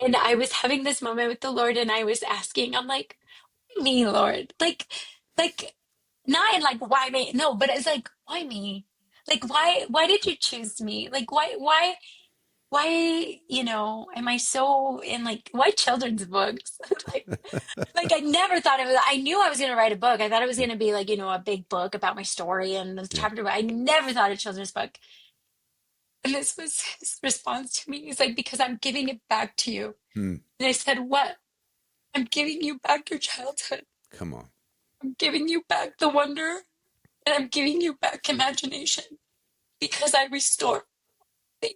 And I was having this moment with the Lord, and I was asking, I'm like, me, Lord? Like, not in like, why me? No, but it's like, why me? Like, why did you choose me? Like, why, am I so in like, why children's books? Like I never thought of it. I knew I was going to write a book. I thought it was Yeah. going to be like, a big book about my story and the Yeah. chapter, but I never thought a children's book. And this was his response to me. He's like, because I'm giving it back to you. Hmm. And I said, what? I'm giving you back your childhood. Come on. I'm giving you back the wonder, and I'm giving you back imagination because I restore things.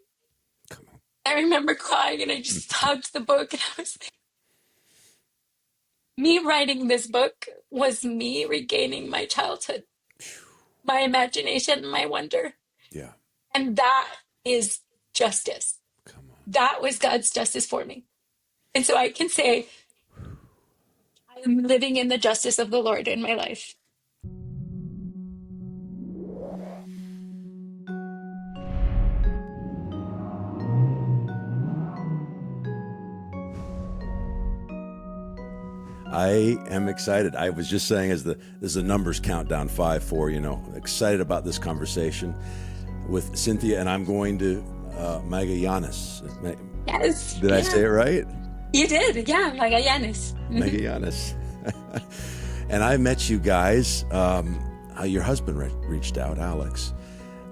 Come on. I remember crying and I Hmm. just hugged the book, and I was like, me writing this book was me regaining my childhood, my imagination, my wonder. Yeah. And that is justice. Come on. That was God's justice for me. And so I can say, I am living in the justice of the Lord in my life. I am excited. I was just saying as the numbers count down 5, 4, excited about this conversation with Cynthia, and I'm going to Magallanes. Yes. Did I say Yeah. it right? You did. Yeah. Magallanes. Magallanes. And I met you guys. Your husband reached out, Alex,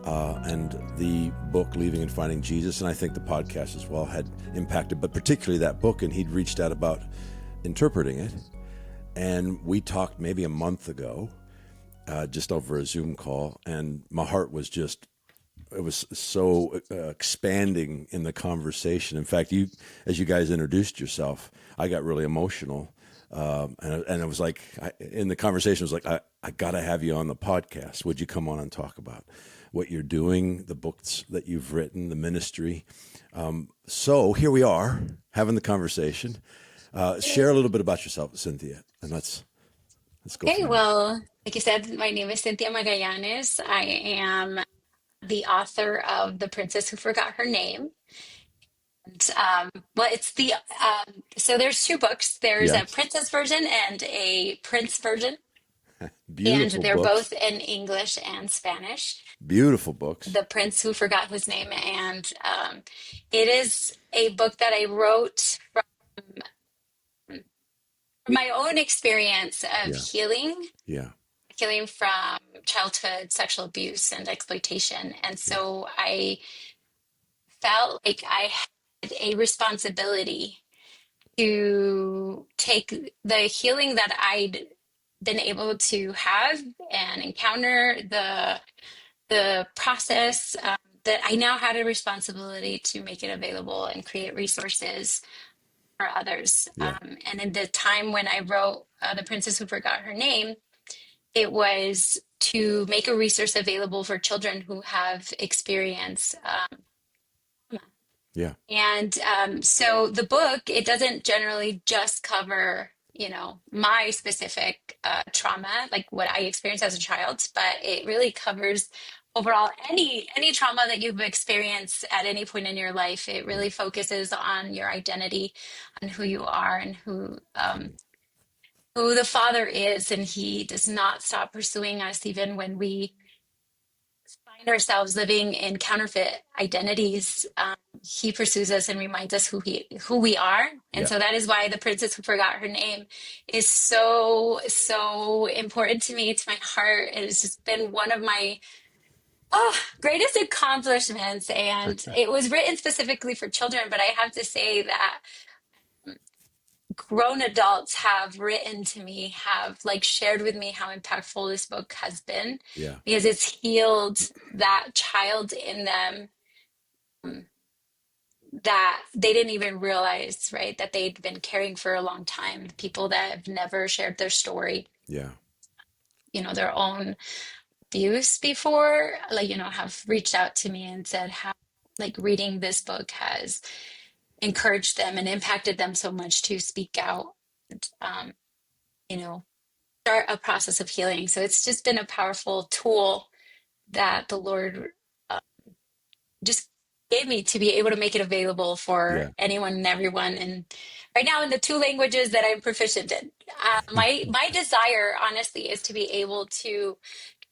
and the book Leaving and Finding Jesus, and I think the podcast as well had impacted, but particularly that book, and he'd reached out about interpreting it. And we talked maybe a month ago, just over a Zoom call, and my heart was just, it was so expanding in the conversation. In fact, as you guys introduced yourself, I got really emotional. And it was like, in the conversation, it was like, I got to have you on the podcast. Would you come on and talk about what you're doing, the books that you've written, the ministry? So here we are having the conversation. Share a little bit about yourself, Cynthia, and let's go Okay, from there. well, like you said, my name is Cynthia Magallanes. I am the author of The Princess Who Forgot Her Name. And, well, so there's two books. There's a Yes, princess version and a prince version, and beautiful they're books, both in English and Spanish. beautiful books. The Prince Who Forgot His Name, and it is a book that I wrote from my own experience of Yeah, yeah, healing from childhood sexual abuse and exploitation. And yeah, so I felt like I had a responsibility to take the healing that I'd been able to have and encounter the process, that I now had a responsibility to make it available and create resources for others. yeah, And in the time when I wrote The Princess Who Forgot Her Name, it was to make a resource available for children who have experienced trauma. yeah, And so the book, it doesn't generally just cover, my specific trauma, like what I experienced as a child, but it really covers overall any trauma that you've experienced at any point in your life. It yeah. really focuses on your identity, on who you are, and who the Father is, and He does not stop pursuing us even when we find ourselves living in counterfeit identities. He pursues us and reminds us who we are, and Yeah. so that is why the princess who forgot her name is so important to me, to my heart. It has just been one of my greatest accomplishments, and it was written specifically for children. But I have to say that grown adults have written to me, have like shared with me how impactful this book has been, Yeah. because it's healed that child in them, um, that they didn't even realize, right, that they'd been carrying for a long time. People that have never shared their story, Yeah. their own abuse before, like, have reached out to me and said how, like, reading this book has encouraged them and impacted them so much to speak out. And, you know, start a process of healing. So it's just been a powerful tool that the Lord, uh, just gave me to be able to make it available for Yeah. anyone and everyone. And right now, in the two languages that I'm proficient in, my desire, honestly, is to be able to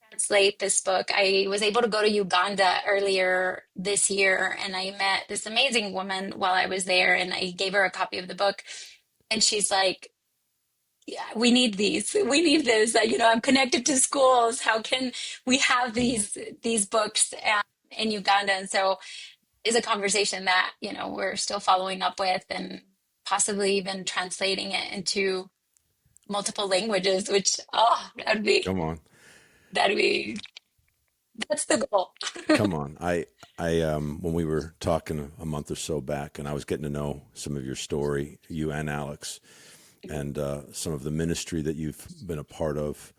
translate this book. I was able to go to Uganda earlier this year, and I met this amazing woman while I was there, and I gave her a copy of the book, and she's like, yeah, we need these. We need this. I'm connected to schools. How can we have these books in Uganda? And so is a conversation that, we're still following up with and possibly even translating it into multiple languages, which, Come on. that'd be, that's the goal. Come on. When we were talking a month or so back, and I was getting to know some of your story, you and Alex, and some of the ministry that you've been a part of.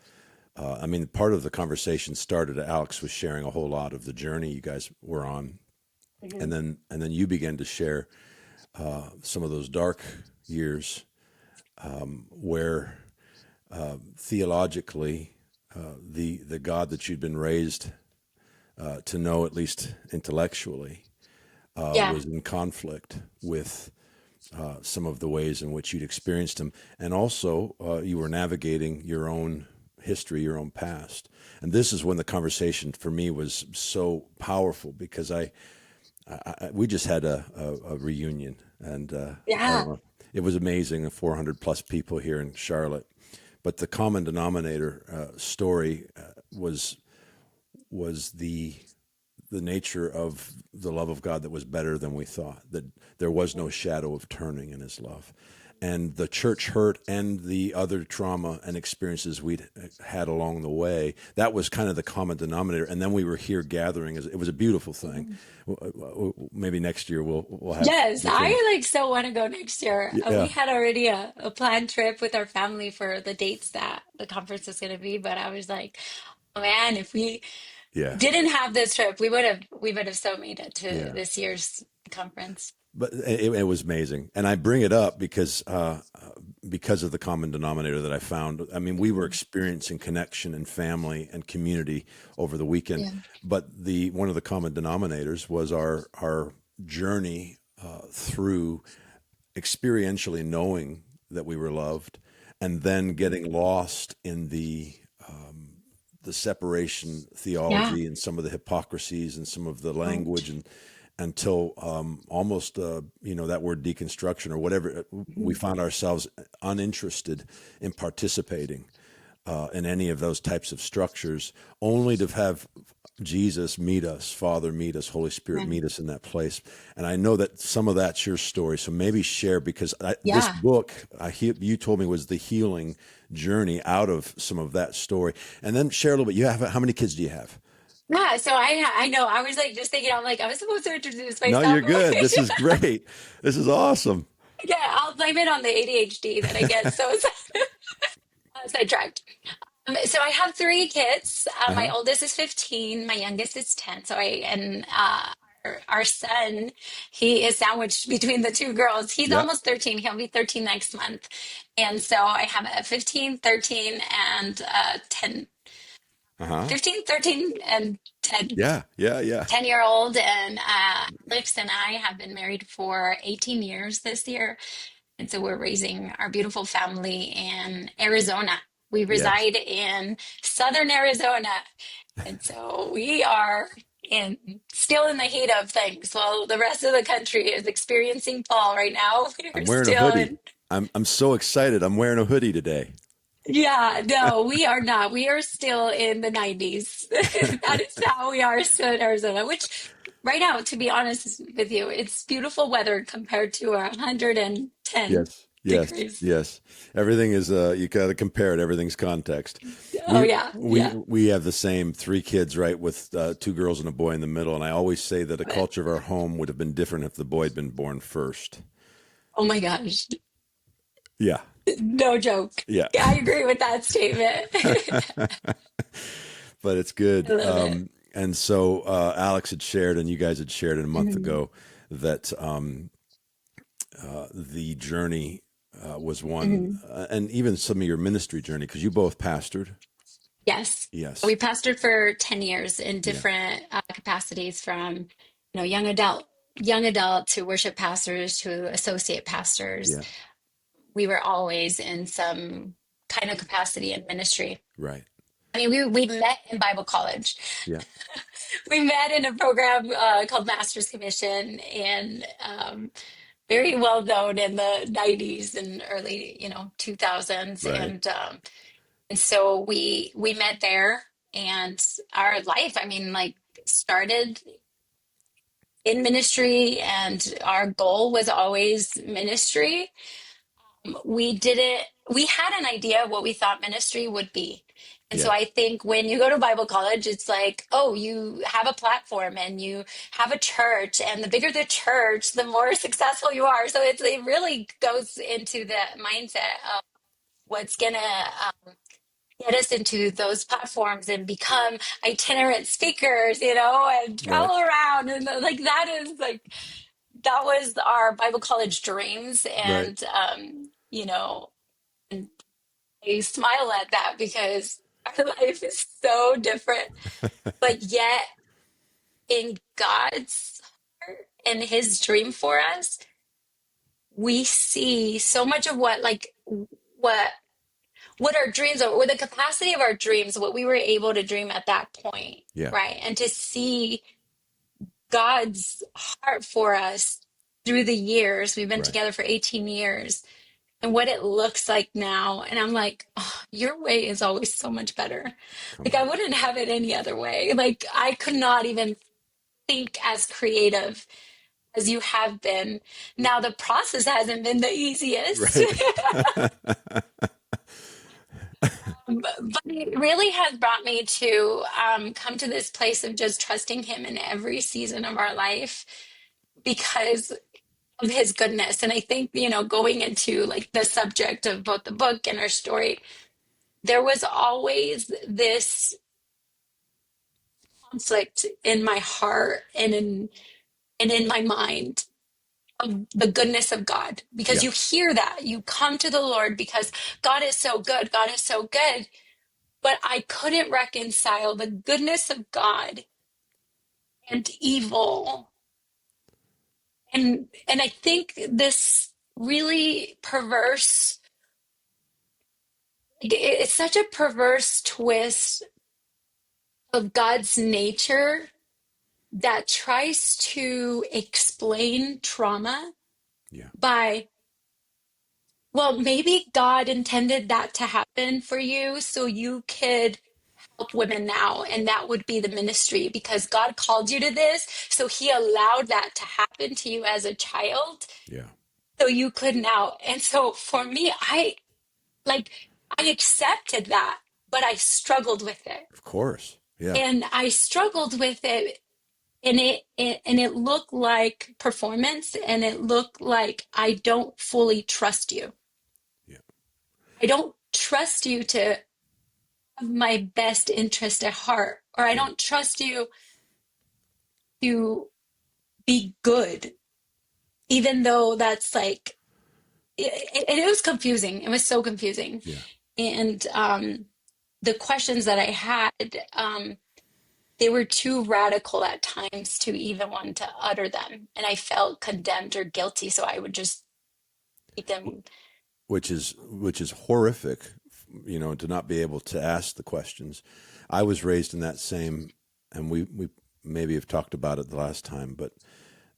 I mean, part of the conversation started. Alex was sharing a whole lot of the journey you guys were on, Mhm. and then you began to share some of those dark years where theologically the God that you'd been raised to know, at least intellectually, Yeah. was in conflict with some of the ways in which you'd experienced him, and also you were navigating your own history, your own past. And this is when the conversation for me was so powerful because we just had a reunion, and I don't Yeah. know, it was amazing. 400 plus people here in Charlotte, but the common denominator story was the nature of the love of God that was better than we thought, that there was no shadow of turning in his love. And the church hurt and the other trauma and experiences we'd had along the way, that was kind of the common denominator. And then we were here gathering. It was a beautiful thing. Maybe next year we'll have Yes, different. I like so want to go next year. We Yeah, had already a planned trip with our family for the dates that the conference is going to be, but I was like, oh man, if we yeah, didn't have this trip, we would have so made it to yeah. this year's conference. But it was amazing, and I bring it up because of the common denominator that I found. I mean, we were experiencing connection and family and community over the weekend, Yeah. but the one of the common denominators was our journey through experientially knowing that we were loved, and then getting lost in the separation Yeah. theology and some of the hypocrisies and some of the language and until almost that word deconstruction or whatever, we found ourselves uninterested in participating in any of those types of structures, only to have Jesus meet us, Father meet us, Holy Spirit Mhm. meet us in that place. And I know that some of that's your story, so maybe share, because this Yeah. book you told me was the healing journey out of some of that story. And then share a little bit. You have how many kids do you have? Yeah, so I know I was like just thinking I'm like I was supposed to introduce No, myself. you're good. This is great. This is awesome. Yeah, I'll blame it on the ADHD that I get so sidetracked. So I have three kids. My Uh-huh. oldest is 15, my youngest is 10. Our son, he is sandwiched between the two girls. He's Yeah. almost 13. He'll be 13 next month. And so I have a 15, 13, and 10, Uh-huh. 15, 13, and 10. Yeah. Yeah. Yeah. 10-year old, and Alex and I have been married for 18 years this year, and so we're raising our beautiful family in Arizona. We Yes. reside in southern Arizona, and so we are in still in the heat of things while the rest of the country is experiencing fall right now. We're I'm wearing a still hoodie. in. I'm so excited. I'm wearing a hoodie today. Yeah, no, we are not. We are still in the 90s. That is how we are still in Arizona, which right now, to be honest with you, it's beautiful weather compared to 110 Yes. Yes. degrees. Yes. Everything is you got to compare it. Everything's context. Oh We yeah, we yeah. we have the same three kids, right, with two girls and a boy in the middle, and I always say that the culture of our home would have been different if the boy had been born first. Oh my gosh. Yeah. No joke. Yeah. Yeah, I agree with that statement. But it's I good. love it. And so Alex had shared, and you guys had shared it a month Mhm. ago, that the journey was one, Mhm. and even some of your ministry journey, because you both pastored. Yes. Yes. We pastored for 10 years in Yeah. different capacities from, young adult young adult to worship pastors to associate pastors. Yeah. We were always in some kind of capacity in ministry. Right. I mean, we met in Bible college. Yeah. We met in a program called Master's Commission, and very well known in the 90s and early, 2000s. Right. And so we met there, and our life, I mean, like, started in ministry, and our goal was always ministry. We had an idea of what we thought ministry would be. And so Yeah. I think when you go to Bible college, it's like, oh, you have a platform and you have a church, and the bigger the church, the more successful you are. So it really goes into the mindset of what's going to get us into those platforms and become itinerant speakers, and Right. travel around. And like that was our Bible college dreams. Right. And, and I smile at that because our life is so different, but yet in God's heart and his dream for us, we see so much of what what our dreams are, or the capacity of our dreams, what we were able to dream at that point, Yeah. right? And to see God's heart for us through the years. We've been Right. together for 18 years, and what it looks like now. And I'm like, oh, your way is always so much better. Come Like, I on. wouldn't have it any other way. Like, I could not even think as creative as you have been. Now, the process hasn't been the easiest. Right. But it really has brought me to come to this place of just trusting him in every season of our life because of his goodness. And I think, going into like the subject of both the book and our story, there was always this conflict in my heart and in my mind of the goodness of God, because Yeah. you hear that you come to the Lord because God is so good, God is so good. But I couldn't reconcile the goodness of God and evil. And I think this really perverse, it's such a perverse twist of God's nature that tries to explain trauma Yeah. by, well, maybe God intended that to happen for you so you could help women now, and that would be the ministry because God called you to this, so he allowed that to happen to you as a child Yeah. so you could now. And so for me, like I accepted that, but I struggled with it. Of course. Yeah. And I struggled with it, and it looked like performance, and it looked like I don't fully trust you. Yeah. I don't trust you to have my best interest at heart, or I Yeah. don't trust you to be good, even though that's like, it was confusing. It was so confusing. Yeah. And the questions that I had, they were too radical at times to even want to utter them. And I felt condemned or guilty. So I would just keep them. Which is horrific, to not be able to ask the questions. I was raised in that same, and we maybe have talked about it the last time, but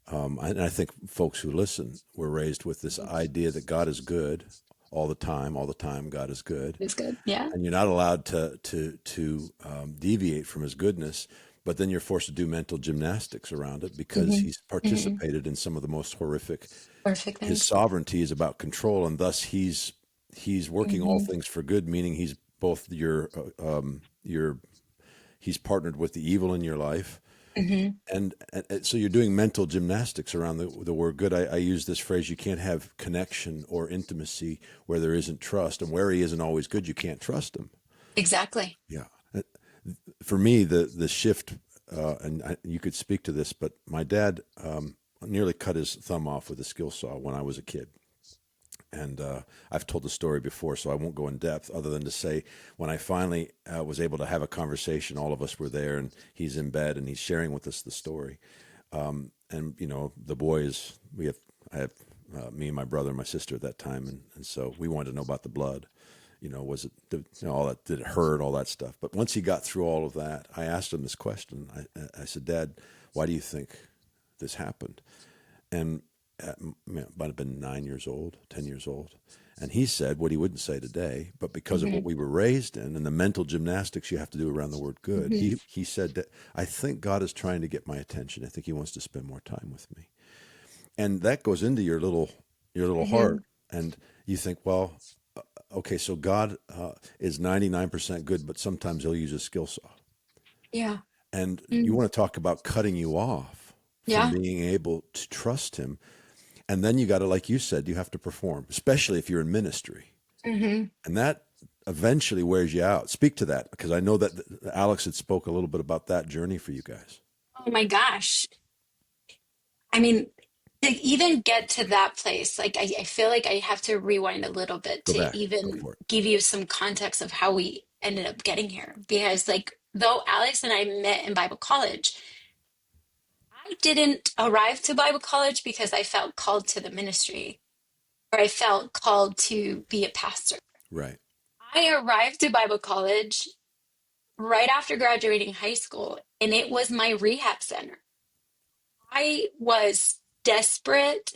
and I think folks who listen were raised with this idea that God is good all the time. All the time, God is good, It's good. Yeah. and you're not allowed to deviate from His goodness. But then you're forced to do mental gymnastics around it because Hmm. He's Hmm. participated in some of the most horrific. Perfect His things. sovereignty is about control, and thus He's working all Hmm. things for good. Meaning He's both your He's partnered with the evil in your life, Hmm. and so you're doing mental gymnastics around the word good. I use this phrase: you can't have connection or intimacy where there isn't trust, and where He isn't always good, you can't trust Him. Exactly. Yeah. For me, the shift, you could speak to this, but my dad nearly cut his thumb off with a skill saw when I was a kid. And I've told the story before, so I won't go in depth other than to say when I finally was able to have a conversation, all of us were there, and he's in bed and he's sharing with us the story. And the boys, I have me and my brother and my sister at that time, and so we wanted to know about the blood. Was it all that? Did it hurt? All that stuff. But once he got through all of that, I asked him this question. I said, Dad, why do you think this happened? And might have been 9 years old, 10 years old. And he said what he wouldn't say today, but because of what Hmm. we were raised in and the mental gymnastics you have to do around the word good, Hmm. he said that I think God is trying to get my attention. I think he wants to spend more time with me. And that goes into your little Hmm. heart. And you think, well, okay, so God is 99% good, but sometimes he'll use a skill saw. Yeah. And you Mm. want to talk about cutting you off from Yeah. being able to trust him. And then you got to, like you said, you have to perform, especially if you're in ministry. Hmm. And that eventually wears you out. Speak to that, because I know that Alex had spoke a little bit about that journey for you guys. Oh my gosh. I mean, to even get to that place, like I feel like I have to rewind a little bit Go to back. Go even for it. give you some context of how we ended up getting here. Because like though Alex and I met in Bible college, I didn't arrive to Bible college because I felt called to the ministry or I felt called to be a pastor. Right. I arrived to Bible college right after graduating high school, and it was my rehab center. I was desperate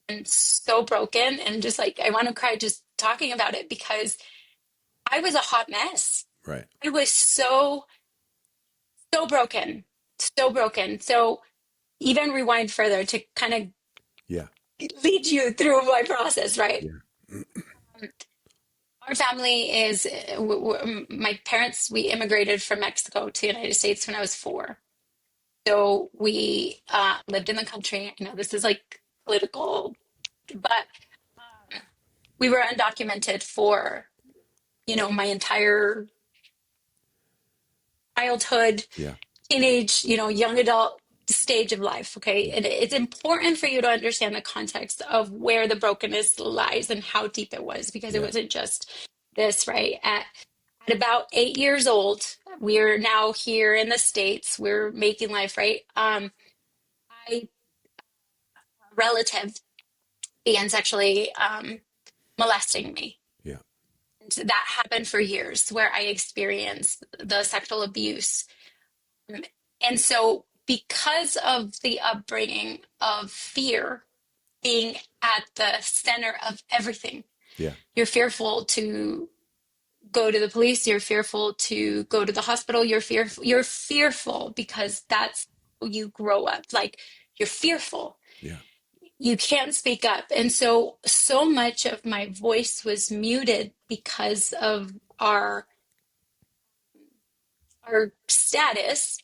and so broken, and just like I want to cry just talking about it because I was a hot mess. Right. I was so broken, so broken. So even rewind further to kind of Yeah. lead you through my process, right? Yeah. Our family is my parents. We immigrated from Mexico to the United States when I was 4. So we lived in the country. I know this is like political, but we were undocumented for, my entire childhood, Yeah. teenage, young adult stage of life. Okay. And it's important for you to understand the context of where the brokenness lies and how deep it was, because it Yeah. wasn't just this, right? At about 8 years old, we're now here in the States, we're making life, right? I relative began sexually molesting me. Yeah. And so that happened for years where I experienced the sexual abuse. And so, because of the upbringing of fear being at the center of everything, Yeah. you're fearful to go to the police, you're fearful to go to the hospital, you're fearful because that's how you grow up. Like you're fearful. Yeah. You can't speak up. And so much of my voice was muted because of our status,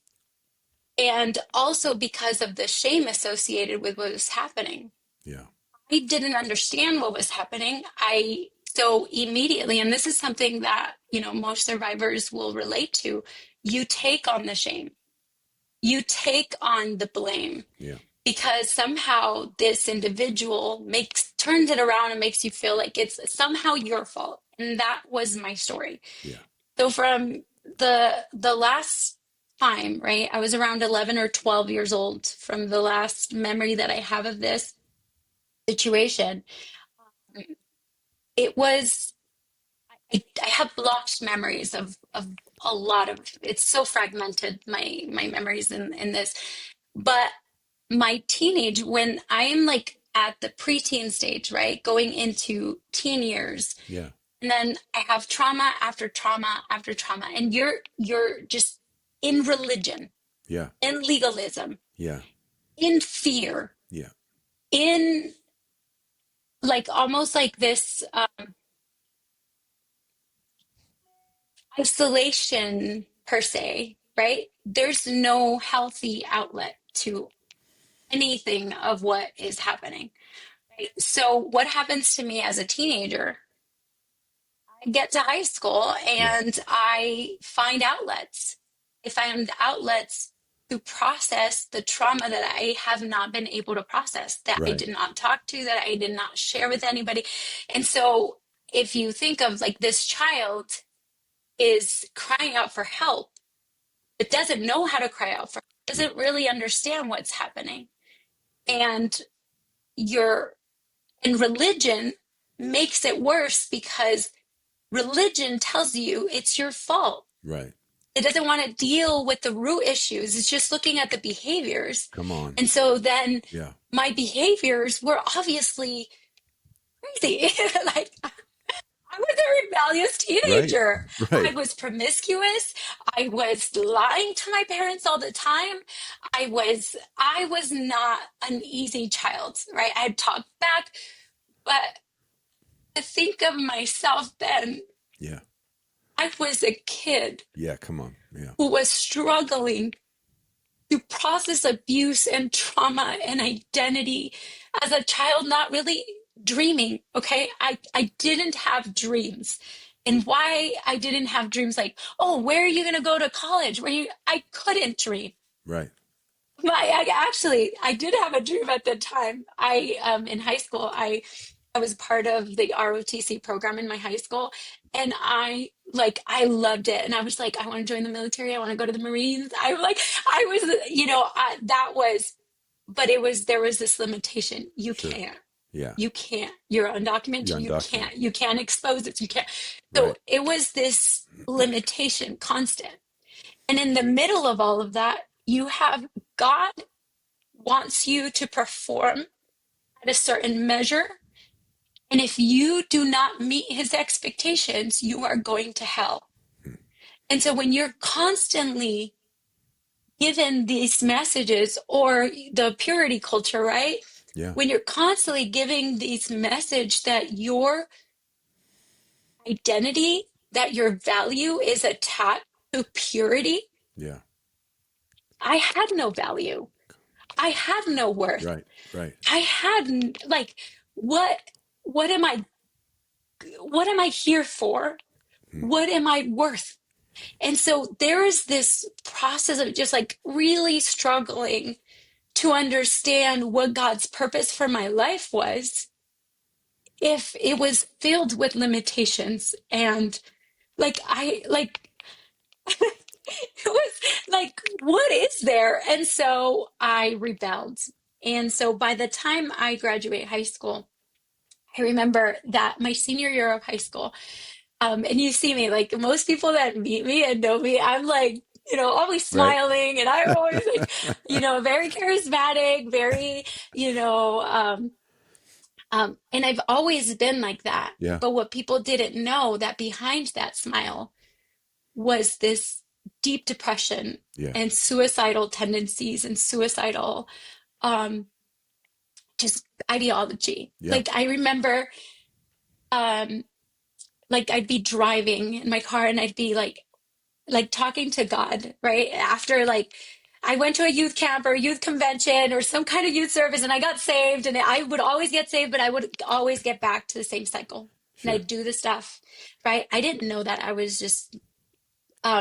and also because of the shame associated with what was happening. Yeah. I didn't understand what was happening. I so immediately, and this is something that, most survivors will relate to, you take on the shame. You take on the blame Yeah. because somehow this individual turns it around and makes you feel like it's somehow your fault. And that was my story. Yeah. So from the last time, right? I was around 11 or 12 years old from the last memory that I have of this situation. It was I have blocked memories of a lot of, it's so fragmented, my memories in this. But my teenage, when I am like at the preteen stage, right? Going into teen years, Yeah. and then I have trauma after trauma after trauma. And you're just in religion, Yeah. in legalism, Yeah. in fear, Yeah. in like almost like this isolation per se, right? There's no healthy outlet to anything of what is happening. Right? So what happens to me as a teenager? I get to high school Yeah. and I find outlets. I find outlets to process the trauma that I have not been able to process, that I Right. did not talk to, that I did not share with anybody. And so if you think of like this child is crying out for help, but doesn't know how to cry out for help. Yeah. doesn't really understand what's happening. And your and religion makes it worse because religion tells you it's your fault. Right. It doesn't want to deal with the root issues. It's just looking at the behaviors. Come on. And so then Yeah. my behaviors were obviously crazy. Like I was a rebellious Right. teenager. I Right. was promiscuous. I was lying to my parents all the time. I was not an easy child, right? I talked back, but to think of myself then, Yeah. I was a kid Yeah. Come on. Yeah. who was struggling to process abuse and trauma and identity as a child, not really dreaming. Okay. I didn't have dreams. And why I didn't have dreams like, oh, where are you going to go to college? I couldn't dream. Right. I did have a dream at the time. In high school, I was part of the ROTC program in my high school, and I loved it. And I was like, I want to join the military. I want to go to the Marines. I was, that was, but there was this limitation. Sure. Yeah. You can't, you're You're undocumented. undocumented. You can't expose it. You can't. So Right. it was this limitation constant. And in the middle of all of that, you have God wants you to perform at a certain measure. And if you do not meet his expectations, you are going to hell. And so when you're constantly given these messages, or the purity culture, right? Yeah. When you're constantly giving these message that your identity, that your value is attached to purity, Yeah. I had no value. I had no worth. Right. Right. I had like, what what am I what am I here for? Hmm. What am I worth? And so there is this process of just like really struggling to understand what God's purpose for my life was if it was filled with limitations. And it was like, what is there? And so I rebelled. And so by the time I graduate high school, I remember that my senior year of high school, and you see me, like most people that meet me and know me, I'm like, always Right. smiling, and I'm always like, very charismatic, very, you know, and I've always been like that. Yeah. But what people didn't know that behind that smile was this deep depression Yeah. and suicidal tendencies and suicidal, um, just ideology. Yeah. Like I remember, um, like I'd be driving in my car and I'd be like talking to God, right? After like I went to a youth camp or a youth convention or some kind of youth service and I got saved, and I would always get saved, but I would always get back to the same cycle. And Sure. I'd do the stuff, right? I didn't know that I was just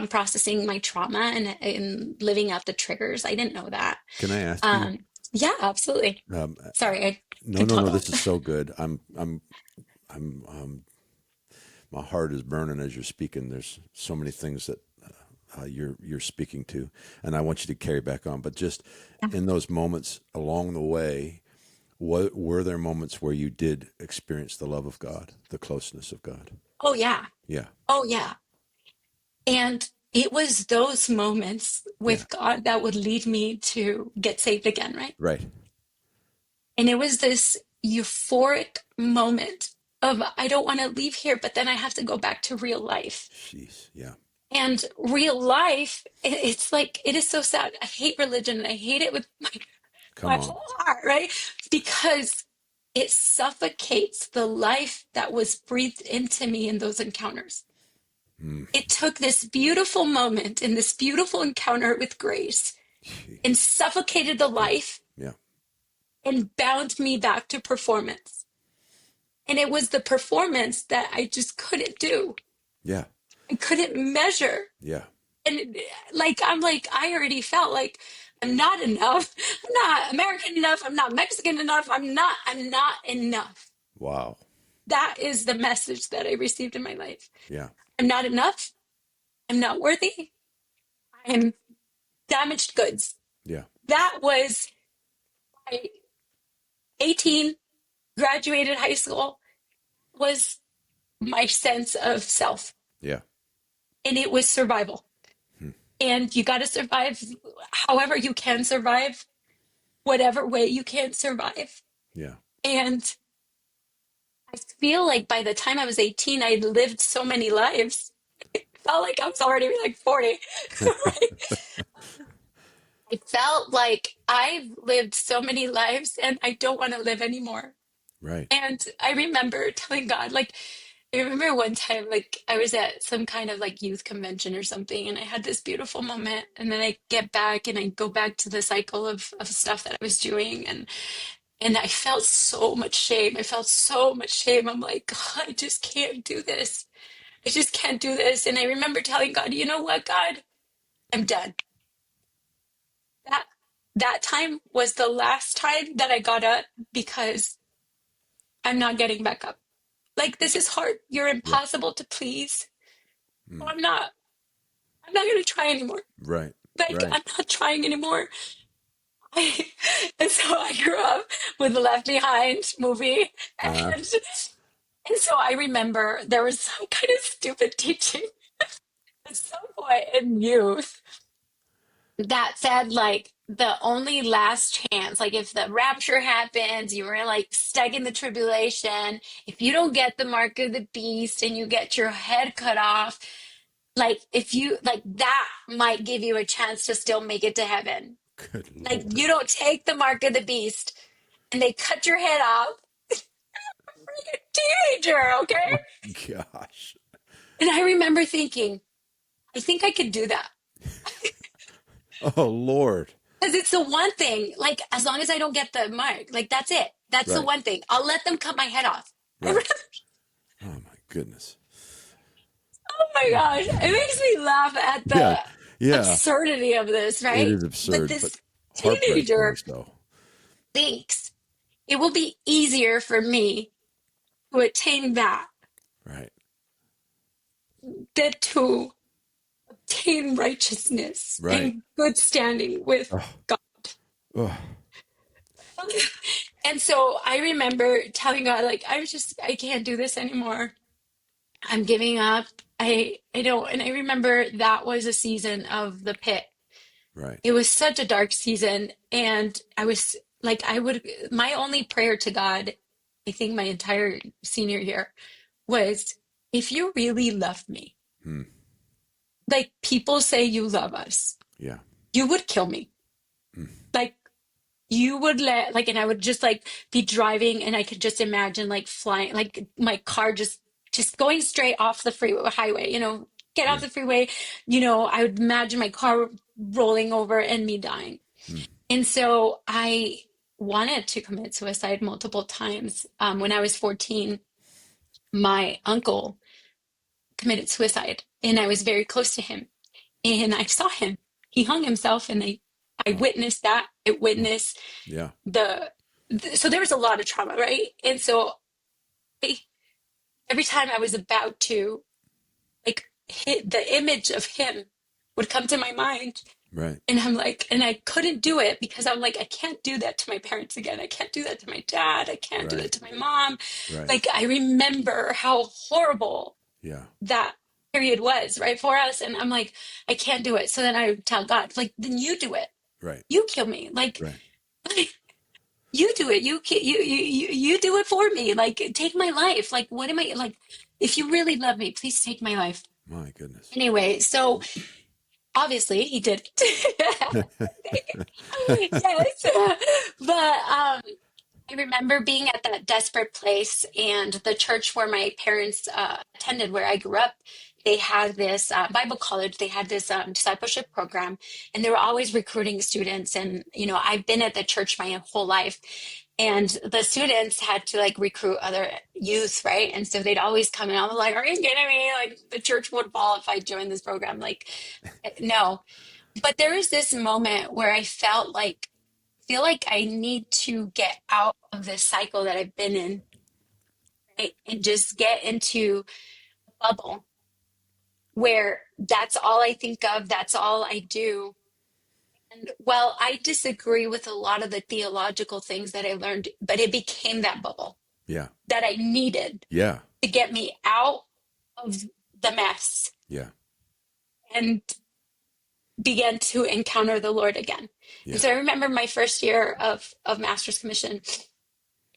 processing my trauma and living out the triggers. I didn't know that. Can I ask you? Um, yeah, absolutely. Um, Sorry, I no, could no, no. talk. This is so good. I'm. My heart is burning as you're speaking. There's so many things that you're speaking to, and I want you to carry back on. But just in those moments along the way, what were there moments where you did experience the love of God, the closeness of God? Oh yeah. Yeah. Oh yeah. And it was those moments Yeah. with God that would lead me to get saved again, right? Right. And it was this euphoric moment of, I don't want to leave here, but then I have to go back to real life. Jeez. Yeah. And real life, it's like, it is so sad. I hate religion, and I hate it with my Come on. whole heart, right? Because it suffocates the life that was breathed into me in those encounters. Mm. It took this beautiful moment and this beautiful encounter with grace and suffocated the life Yeah. and bound me back to performance. And it was the performance that I just couldn't do. Yeah. I couldn't measure. Yeah. And I already felt like I'm not enough. I'm not American enough. I'm not Mexican enough. I'm not enough. Wow. That is the message that I received in my life. Yeah. I'm not enough. I'm not worthy. I'm damaged goods. Yeah. That was my 18, graduated high school, was my sense of self. Yeah. And it was survival. Hmm. And you got to survive however you can survive, whatever way you can survive. Yeah. And I feel like by the time I was 18, I lived so many lives. It felt like I was already like 40, right? I felt like I've lived so many lives and I don't want to live anymore. Right. And I remember telling God, like, I remember one time, like, I was at some kind of like youth convention or something, and I had this beautiful moment. And then I get back and I go back to the cycle of stuff that I was doing. And I felt so much shame. I felt so much shame. I'm like, God, I just can't do this. I just can't do this. And I remember telling God, you know what, God, I'm done. That that time was the last time that I got up because I'm not getting back up. Like, this is hard. You're Yeah. impossible to please. So Mm. I'm not gonna try anymore. Right. Like, Right. I'm not trying anymore. And so I grew up with the Left Behind movie, Uh, and so I remember there was some kind of stupid teaching at some point in youth that said, like, the only last chance, like if the rapture happens, you were like stuck in the tribulation, if you don't get the mark of the beast and you get your head cut off, like if you like that might give you a chance to still make it to heaven. good Like, Lord. you don't take the mark of the beast and they cut your head off. You're a teenager, okay? Oh gosh. And I remember thinking, I think I could do that. Oh Lord. Because it's the one thing, like, as long as I don't get the mark, like, that's it. That's the Right. one thing. I'll let them cut my head off. Right. Oh my goodness. Oh my gosh. It makes me laugh at Yeah. the Yeah. absurdity of this, It right? is But absurd, but this heartbreaking teenager so. thinks it will be easier for me to attain that Right. than to obtain righteousness Right. and good standing with Oh. God. Oh. And so I remember telling God, like, I can't do this anymore. I'm giving up. I don't, and I remember that was a season of the pit. Right. It was such a dark season. And I was like, my only prayer to God, I think my entire senior year was, if you really love me, Hmm. like people say you love us, Yeah. you would kill me. Hmm. Like, you would let, like, and I would just like be driving and I could just imagine like flying, like my car just going straight off the freeway highway, get off Yeah. the freeway. I would imagine my car rolling over and me dying. Hmm. And so I wanted to commit suicide multiple times. When I was 14, my uncle committed suicide and I was very close to him and I saw him. He hung himself and I Oh. witnessed that. I Oh. witnessed Yeah. so there was a lot of trauma, right? And so I, every time I was about to like hit, the image of him would come to my mind. Right. And I'm like, and I couldn't do it because I'm like, I can't do that to my parents again. I can't do that to my dad. I can't do that Right. to my mom. Right. Like, I remember how horrible Yeah. that period was, right, for us. And I'm like, I can't do it. So then I tell God, like, then you do it. Right. You kill me. Like, Right. you do it. You do it for me. Like, take my life. Like, what am I like? If you really love me, please take my life. My goodness. Anyway, so obviously he did. Yes, but I remember being at that desperate place, and the church where my parents attended, where I grew up, they had this Bible college. They had this discipleship program, and they were always recruiting students. And I've been at the church my whole life, and the students had to like recruit other youth, right? And so they'd always come in. I was like, "Are you kidding me? Like, the church would fall if I joined this program." Like, no. But there was this moment where I feel like I need to get out of this cycle that I've been in, right? And just get into a bubble where that's all I think of, that's all I do. And well, I disagree with a lot of the theological things that I learned, but it became that bubble Yeah. that I needed Yeah. to get me out of the mess Yeah. and began to encounter the Lord again. And Yeah. so I remember my first year of master's commission.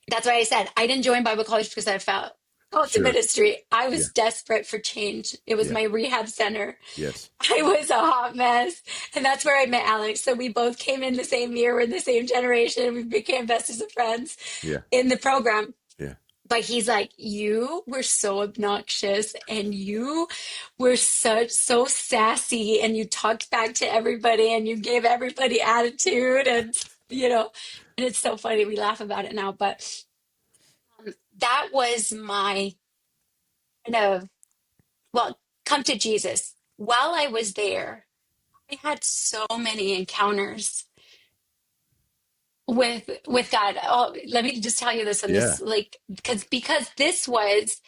That's why I said I didn't join Bible college because I felt called to Sure. ministry. I Yeah. was desperate for change. It was Yeah. my rehab center. Yes. I was a hot mess. And that's where I met Alex. So we both came in the same year. We're in the same generation. We became bestest of friends Yeah. in the program. Yeah. But he's like, you were so obnoxious and you were so sassy and you talked back to everybody and you gave everybody attitude and and it's so funny. We laugh about it now, but that was my kind of, well, come to Jesus. While I was there, I had so many encounters with God. Oh, let me just tell you this on Yeah. this, like, because this was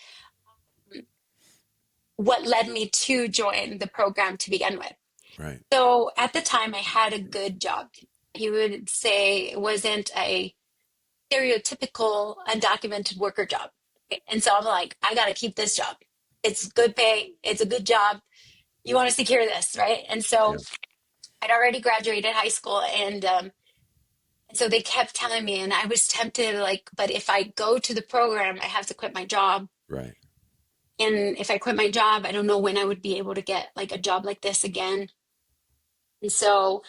what led me to join the program to begin with. Right. So at the time, I had a good job. You would say it wasn't a stereotypical undocumented worker job. And so I'm like, I got to keep this job. It's good pay. It's a good job. You want to secure this, right? And so Yeah. I'd already graduated high school, and so they kept telling me, and I was tempted, like, but if I go to the program, I have to quit my job. Right. And if I quit my job, I don't know when I would be able to get like a job like this again. And so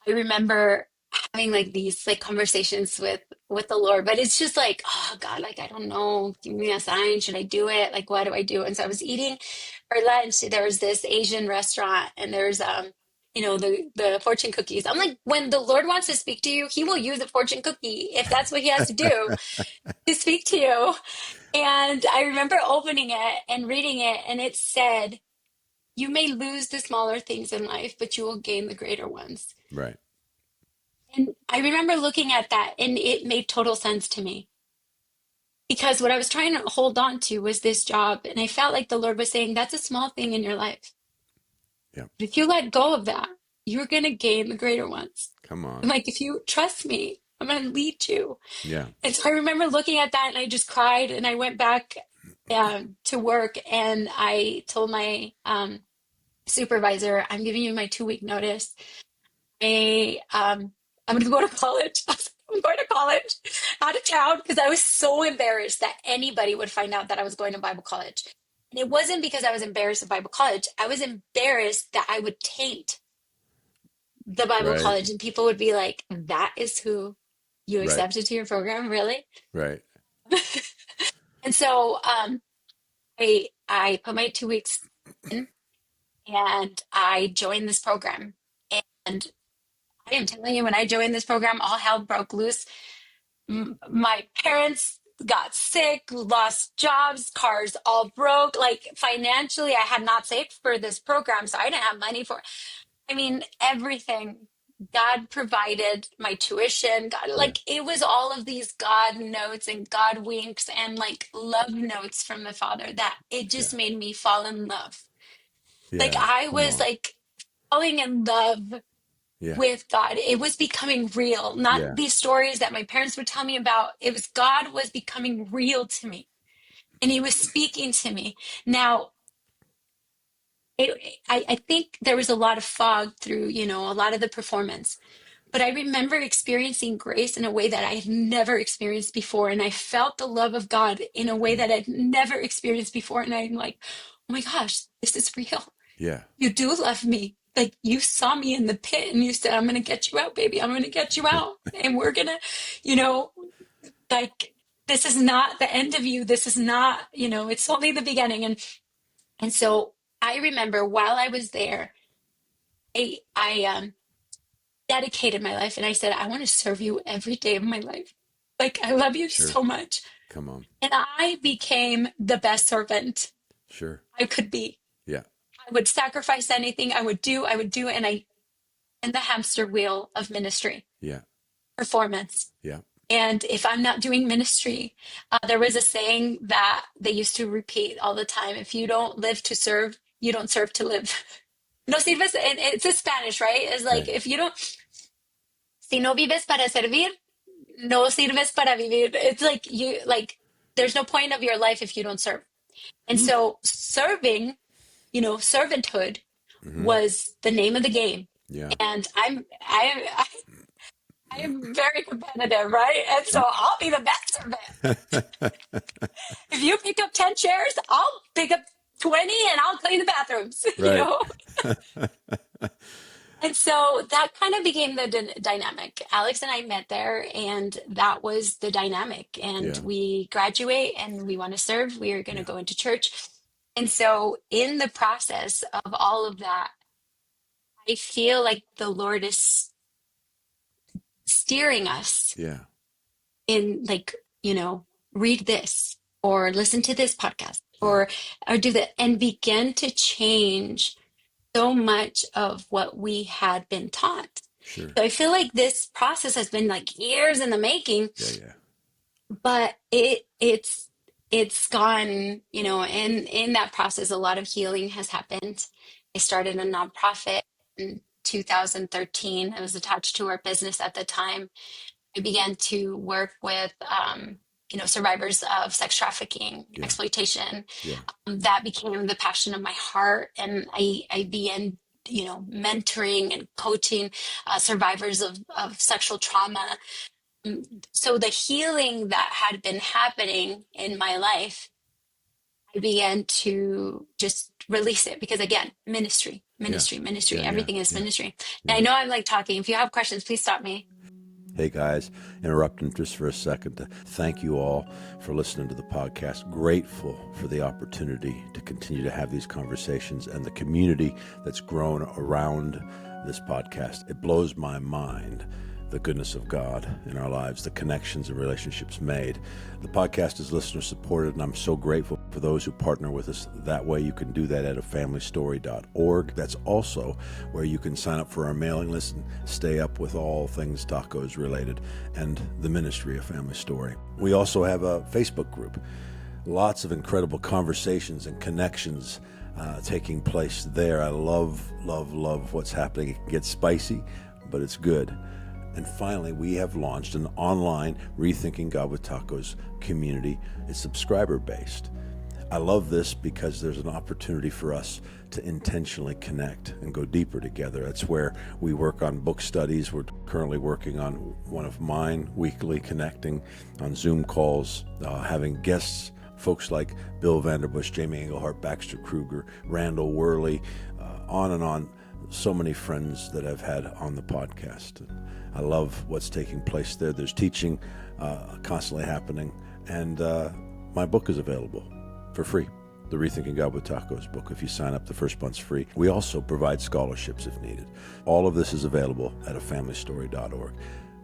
I remember having like these like conversations with the Lord, but it's just like, oh God, like I don't know, give me a sign. Should I do it? Like, what do I do? And so I was eating for lunch. There was this Asian restaurant, and there's the fortune cookies. I'm like, when the Lord wants to speak to you, He will use a fortune cookie if that's what He has to do to speak to you. And I remember opening it and reading it, and it said, "You may lose the smaller things in life, but you will gain the greater ones." Right. And I remember looking at that, and it made total sense to me because what I was trying to hold on to was this job. And I felt like the Lord was saying, that's a small thing in your life. Yeah. But if you let go of that, you're going to gain the greater ones. Come on. I'm like, if you trust me, I'm going to lead you. Yeah. And so I remember looking at that, and I just cried, and I went back to work, and I told my supervisor, I'm giving you my 2-week notice. I'm going to go to college. I'm going to college out of town because I was so embarrassed that anybody would find out that I was going to Bible college. And it wasn't because I was embarrassed of Bible college. I was embarrassed that I would taint the Bible Right. college and people would be like, that is who you Right. accepted to your program, really? Right. And so I put my 2 weeks in and I joined this program. And I am telling you, when I joined this program, all hell broke loose. My parents got sick, lost jobs, cars all broke. Like financially, I had not saved for this program, so I didn't have money for. I mean, everything. God provided my tuition. God, Yeah. like it was all of these God notes and God winks and like love notes from the Father that it Yeah. just made me fall in love. Like Yeah. I Come was on. like falling in love Yeah. with God. It was becoming real, not Yeah. these stories that my parents would tell me about. It was God was becoming real to me, and He was speaking to me. Now, I think there was a lot of fog through, a lot of the performance, but I remember experiencing grace in a way that I had never experienced before, and I felt the love of God in a way Mm. that I'd never experienced before, and I'm like, oh my gosh, this is real. Yeah. You do love me. Like you saw me in the pit and you said, I'm going to get you out, baby. I'm going to get you out. And we're going to, you know, like this is not the end of you. This is not, it's only the beginning. And so I remember while I was there, I dedicated my life and I said, I want to serve you every day of my life. Like I love you Sure. so much. Come on. And I became the best servant Sure. I could be. Yeah. I would sacrifice anything I would do. And I in the hamster wheel of ministry, Yeah. performance. Yeah. And if I'm not doing ministry, there was a saying that they used to repeat all the time. If you don't live to serve, you don't serve to live. No sirves, and it's in Spanish, right? It's like, Right. if you don't Si no vives para servir, no sirves para vivir. It's like there's no point of your life if you don't serve. And so serving, servanthood Hmm. was the name of the game. Yeah. And I am very competitive, right? And so I'll be the best servant. If you pick up 10 chairs, I'll pick up 20 and I'll clean the bathrooms, Right. And so that kind of became the dynamic. Alex and I met there, and that was the dynamic. And Yeah. we graduate and we want to serve. We are going to Yeah. go into church. And so, in the process of all of that, I feel like the Lord is steering us Yeah. in, like, read this or listen to this podcast Yeah. or do that, and begin to change so much of what we had been taught. Sure. So I feel like this process has been like years in the making, Yeah. Yeah. but it's gone, in that process, a lot of healing has happened. I started a nonprofit in 2013. I was attached to our business at the time. I began to work with survivors of sex trafficking, Yeah. exploitation. Yeah. That became the passion of my heart, and I began mentoring and coaching survivors of sexual trauma. So the healing that had been happening in my life, I began to just release it, because again, ministry, Yeah. ministry, ministry, Yeah. Yeah. everything is Yeah. ministry. And Yeah. I know I'm like talking. If you have questions, please stop me. Hey guys, interrupting just for a second to thank you all for listening to the podcast. Grateful for the opportunity to continue to have these conversations and the community that's grown around this podcast. It blows my mind, the goodness of God in our lives, the connections and relationships made. The podcast is listener supported, and I'm so grateful for those who partner with us that way. You can do that at afamilystory.org. That's also where you can sign up for our mailing list and stay up with all things tacos related and the ministry of Family Story. We also have a Facebook group. Lots of incredible conversations and connections taking place there. I love, love, love what's happening. It can get spicy, but it's good. And finally, we have launched an online Rethinking God with Tacos community. It's subscriber-based. I love this because there's an opportunity for us to intentionally connect and go deeper together. That's where we work on book studies. We're currently working on one of mine, weekly, connecting on Zoom calls, having guests, folks like Bill Vanderbush, Jamie Engelhardt, Baxter Kruger, Randall Worley, on and on. So many friends that I've had on the podcast. I love what's taking place there. There's teaching constantly happening, and my book is available for free. The Rethinking God with Tacos book. If you sign up, the first month's free. We also provide scholarships if needed. All of this is available at afamilystory.org.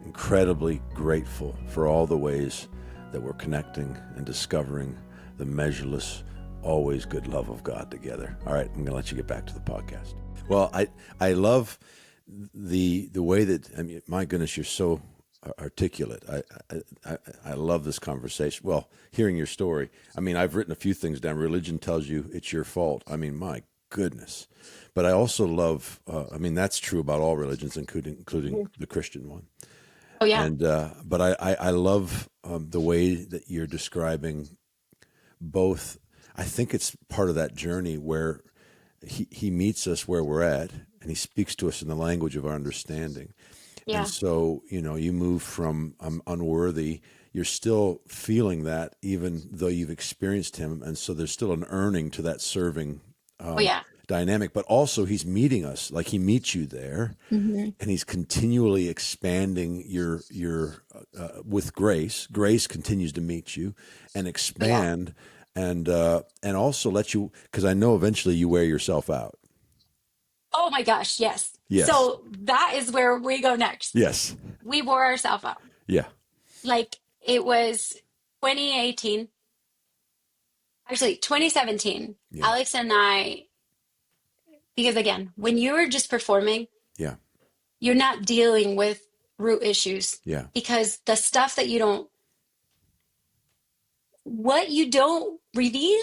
Incredibly grateful for all the ways that we're connecting and discovering the measureless, always good love of God together. All right, I'm going to let you get back to the podcast. Well, I love the way that, I mean, my goodness, you're so articulate. I love this conversation. Well, hearing your story. I mean, I've written a few things down. Religion tells you it's your fault. I mean, my goodness. But I also love. I mean, that's true about all religions, including the Christian one. Oh yeah. And but I love the way that you're describing both. I think it's part of that journey where he meets us where we're at, and he speaks to us in the language of our understanding. And Yeah. so, you move from I'm unworthy. You're still feeling that, even though you've experienced him. And so there's still an earning to that serving Oh yeah. dynamic. But also he's meeting us, like he meets you there. Hmm. And he's continually expanding your with grace. Grace continues to meet you and Yeah. expand, and also let you, because I know eventually you wear yourself out. Oh my gosh, yes. Yes. So that is where we go next. Yes. We wore ourselves out. Yeah. Like it was 2018, actually 2017. Yeah. Alex and I, because again, when you're just performing, Yeah. you're not dealing with root issues, Yeah. because the stuff that what you don't reveal,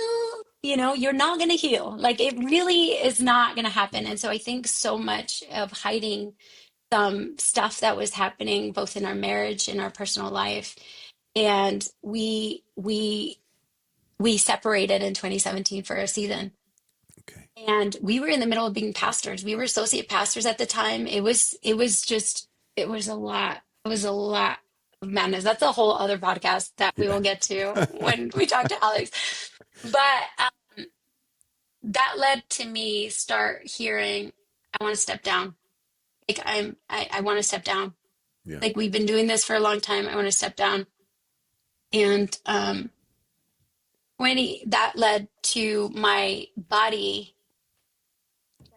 you're not going to heal. Like it really is not going to happen. And so I think so much of hiding some stuff that was happening both in our marriage and our personal life. And we separated in 2017 for a season. Okay. And we were in the middle of being pastors. We were associate pastors at the time. It was a lot. It was a lot of madness. That's a whole other podcast that we Yeah. will get to when we talk to Alex. But that led to me start hearing, I want to step down. Like I want to step down. Yeah. Like we've been doing this for a long time. I want to step down. And that led to my body.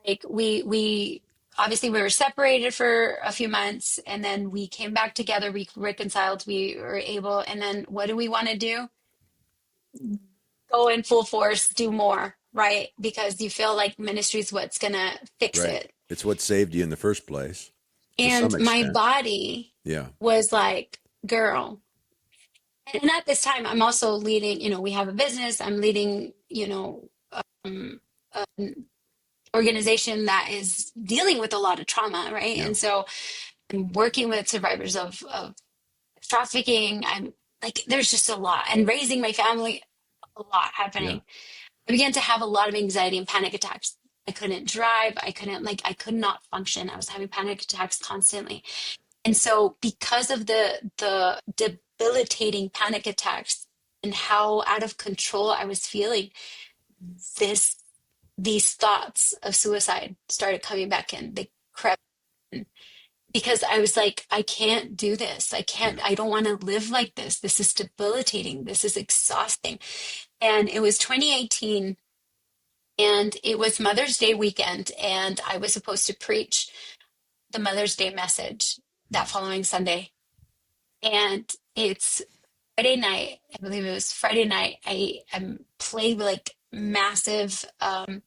Like we obviously we were separated for a few months, and then we came back together, we reconciled, we were able, and then what do we want to do? Go in full force, do more, right? Because you feel like ministry is what's gonna fix Right. it. It's what saved you in the first place, to some And my extent. body Yeah. was like, girl. And at this time, I'm also leading, we have a business. I'm leading, um, an organization that is dealing with a lot of trauma, right? Yeah. And so I'm working with survivors of trafficking. I'm like, there's just a lot. And raising my family, a lot Yeah. happening. I began to have a lot of anxiety and panic attacks. I couldn't drive. I could not function. I was having panic attacks constantly. And so because of the debilitating panic attacks and how out of control I was feeling, this these thoughts of suicide started coming back in. They crept in because I was like, I can't do this. Yeah. I don't want to live like this. This is debilitating. This is exhausting. And it was 2018 and it was Mother's Day weekend and I was supposed to preach the Mother's Day message that following Sunday. And it's Friday night, I believe it was Friday night. I'm played with like massive panic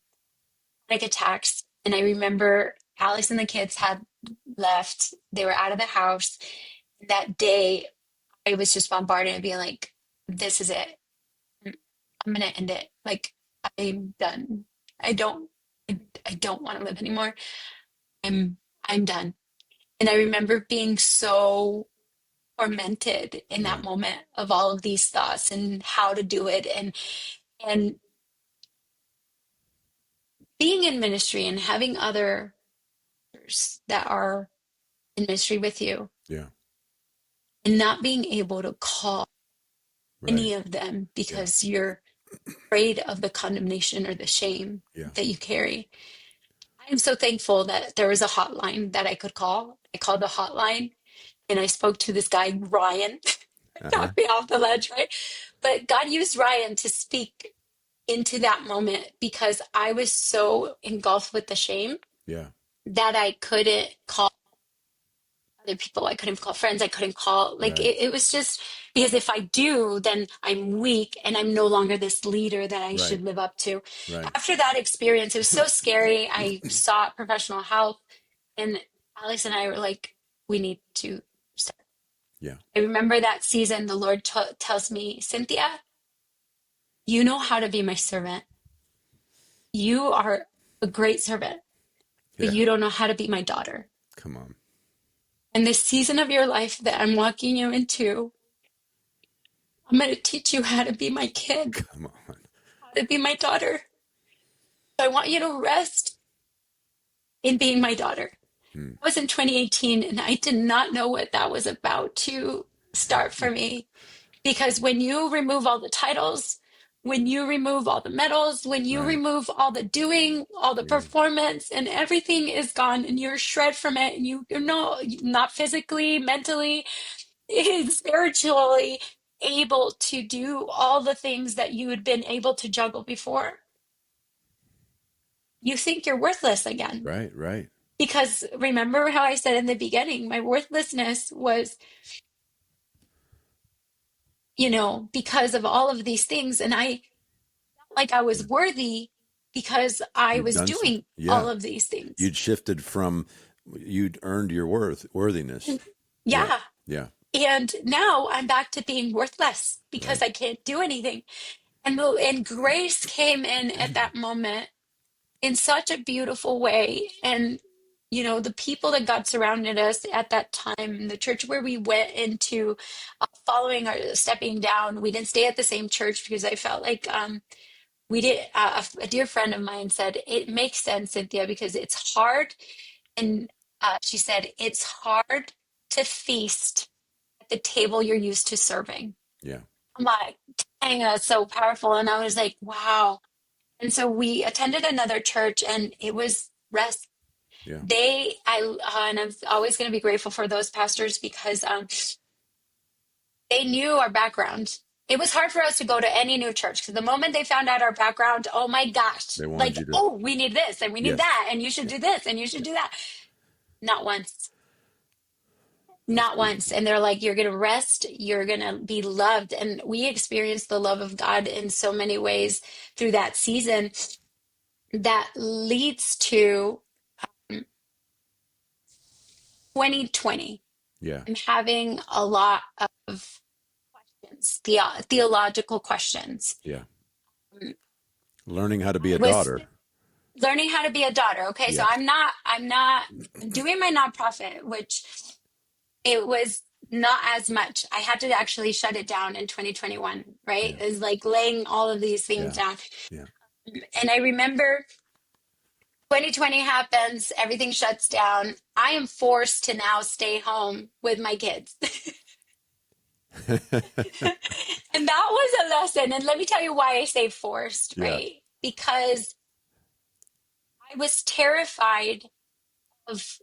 attacks. And I remember Alex and the kids had left. They were out of the house. That day, I was just bombarded and being like, this is it. I'm gonna end it. Like, I'm done. I don't I don't want to live anymore. I'm I'm done. And I remember being so tormented in Yeah. that moment of all of these thoughts and how to do it and being in ministry and having others that are in ministry with you Yeah. and not being able to call Right. any of them Yeah. because you're afraid of the condemnation or the shame Yeah. that you carry. I am so thankful that there was a hotline that I could call. I called the hotline and I spoke to this guy, Ryan. Uh-huh. Knocked me off the ledge, right? But God used Ryan to speak into that moment because I was so engulfed with the shame Yeah. that I couldn't call other people. I couldn't call friends. I couldn't call, like, Right. it was just because if I do, then I'm weak and I'm no longer this leader that I Right. should live up to. Right. After that experience, it was so scary. I sought professional help, and Alex and I were like, we need to start. Yeah. I remember that season, the Lord tells me, Cynthia, you know how to be my servant. You are a great servant, but Yeah. you don't know how to be my daughter. Come on. And this season of your life that I'm walking you into, I'm going to teach you how to be my kid, Come on. how to be my daughter. So I want you to rest in being my daughter. Hmm. I was in 2018 and I did not know what that was about to start for me. Because when you remove all the titles, when you remove all the medals, when you Right. remove all the doing, all the Yeah. performance, and everything is gone, and you're shred from it, and you're not physically, mentally, spiritually able to do all the things that you had been able to juggle before, you think you're worthless again. Right. Right. Because remember how I said in the beginning, my worthlessness was, because of all of these things, and I like I was worthy because I You'd was done some. doing all Yeah. of these things. You'd shifted from, you'd earned your worthiness. Yeah. Yeah. Yeah. And now I'm back to being worthless because Right. I can't do anything. And grace came in at that moment in such a beautiful way. And the people that God surrounded us at that time, the church where we went into, following or stepping down. We didn't stay at the same church because I felt like we did. A dear friend of mine said, it makes sense, Cynthia, because it's hard. And she said, it's hard to feast at the table you're used to serving. Yeah. I'm like, dang, that's so powerful. And I was like, wow. And so we attended another church, and it was rest. Yeah. And I'm always going to be grateful for those pastors because they knew our background. It was hard for us to go to any new church because the moment they found out our background, oh my gosh, They wanted like, you to. oh, we need this and we need Yes. that, and you should Yeah. do this and you should Yeah. do that. Not once. That's Not once. beautiful. And they're like, you're going to rest, you're going to be loved. And we experienced the love of God in so many ways through that season that leads to 2020. Yeah. I'm having a lot of questions, theological questions. Yeah. Um, Learning how to be I a was daughter. learning how to be a daughter. Okay, so Yes. I'm not doing my nonprofit, which it was not as much. I had to actually shut it down in 2021, right? Yeah. It was like laying all of these things Yeah. down. Yeah. And I remember 2020 happens, everything shuts down. I am forced to now stay home with my kids. And that was a lesson. And let me tell you why I say forced, Yeah. right? Because I was terrified of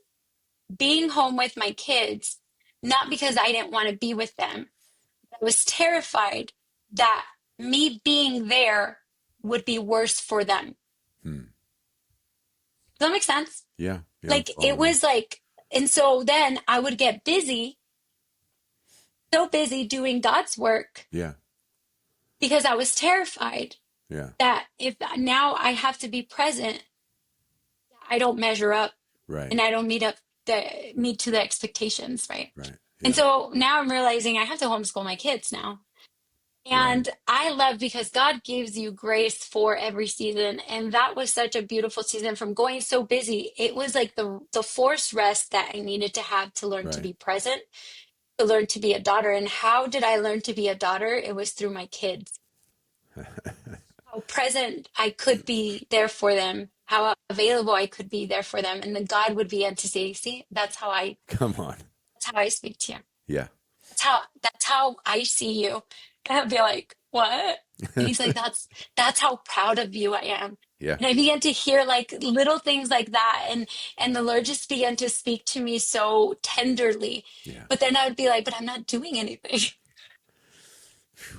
being home with my kids, not because I didn't want to be with them. I was terrified that me being there would be worse for them. Hmm. Does that make sense? Yeah. Yeah. I'm Like it following you. was like, and so then I would get busy, so busy doing God's work Yeah. because I was terrified Yeah. that if now I have to be present, I don't measure up Right. and I don't meet to the expectations, right? Right. And Yeah. so now I'm realizing I have to homeschool my kids now. Right. And I love because God gives you grace for every season. And that was such a beautiful season from going so busy. It was like the forced rest that I needed to have to learn to Right. be present, to learn to be a daughter. And how did I learn to be a daughter? It was through my kids. How present I could be there for them, how available I could be there for them. And then God would be able to say, see, Come on. that's how I speak to you. Yeah. That's how I see you. And I'd be like, what? And he's like, that's how proud of you I am. Yeah. And I began to hear like little things like that. And the Lord just began to speak to me so tenderly. Yeah. But then I would be like, but I'm not doing anything.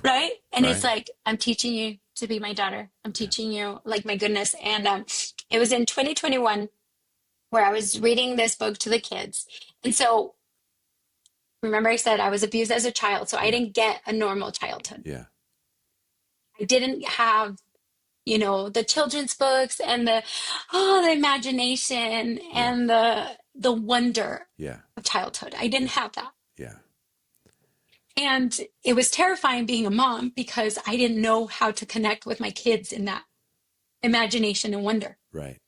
Right? And it's Right. like, I'm teaching you to be my daughter. I'm teaching you like my goodness. And it was in 2021 where I was reading this book to the kids. And so remember I said I was abused as a child, so I Yeah. didn't get a normal childhood. Yeah. I didn't have, the children's books and the imagination Yeah. and the wonder Yeah. of childhood. I didn't have that. Yeah. And it was terrifying being a mom because I didn't know how to connect with my kids in that imagination and wonder. Right.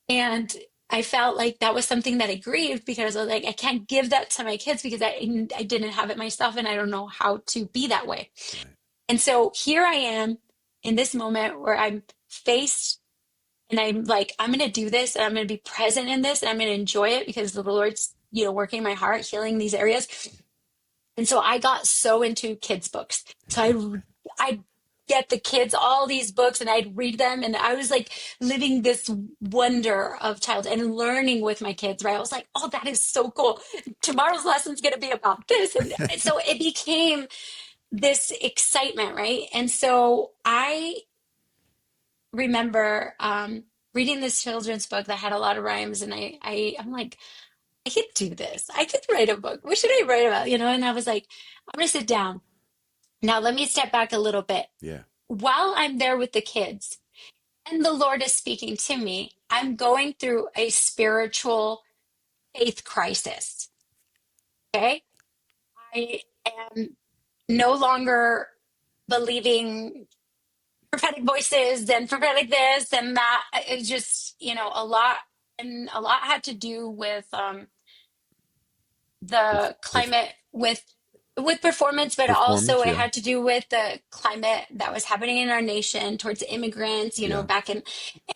And I felt like that was something that I grieved because I was like, I can't give that to my kids because I didn't have it myself and I don't know how to be that way. Right. And so here I am in this moment where I'm faced and I'm like, I'm going to do this and I'm going to be present in this and I'm going to enjoy it because the Lord's, working my heart, healing these areas. And so I got so into kids' books. So I get the kids all these books and I'd read them. And I was like living this wonder of child and learning with my kids, right? I was like, oh, that is so cool. Tomorrow's lesson's going to be about this. And so it became this excitement, right? And so I remember reading this children's book that had a lot of rhymes. And I'm like, I could do this. I could write a book. What should I write about? And I was like, I'm going to sit down. Now, let me step back a little bit. Yeah. While I'm there with the kids and the Lord is speaking to me, I'm going through a spiritual faith crisis. Okay. I am no longer believing prophetic voices and prophetic this and that. It's just, a lot. and a lot had to do with Perf- the perf- climate with performance, but also performance. it Yeah. had to do with the climate that was happening in our nation towards immigrants, Yeah. back in,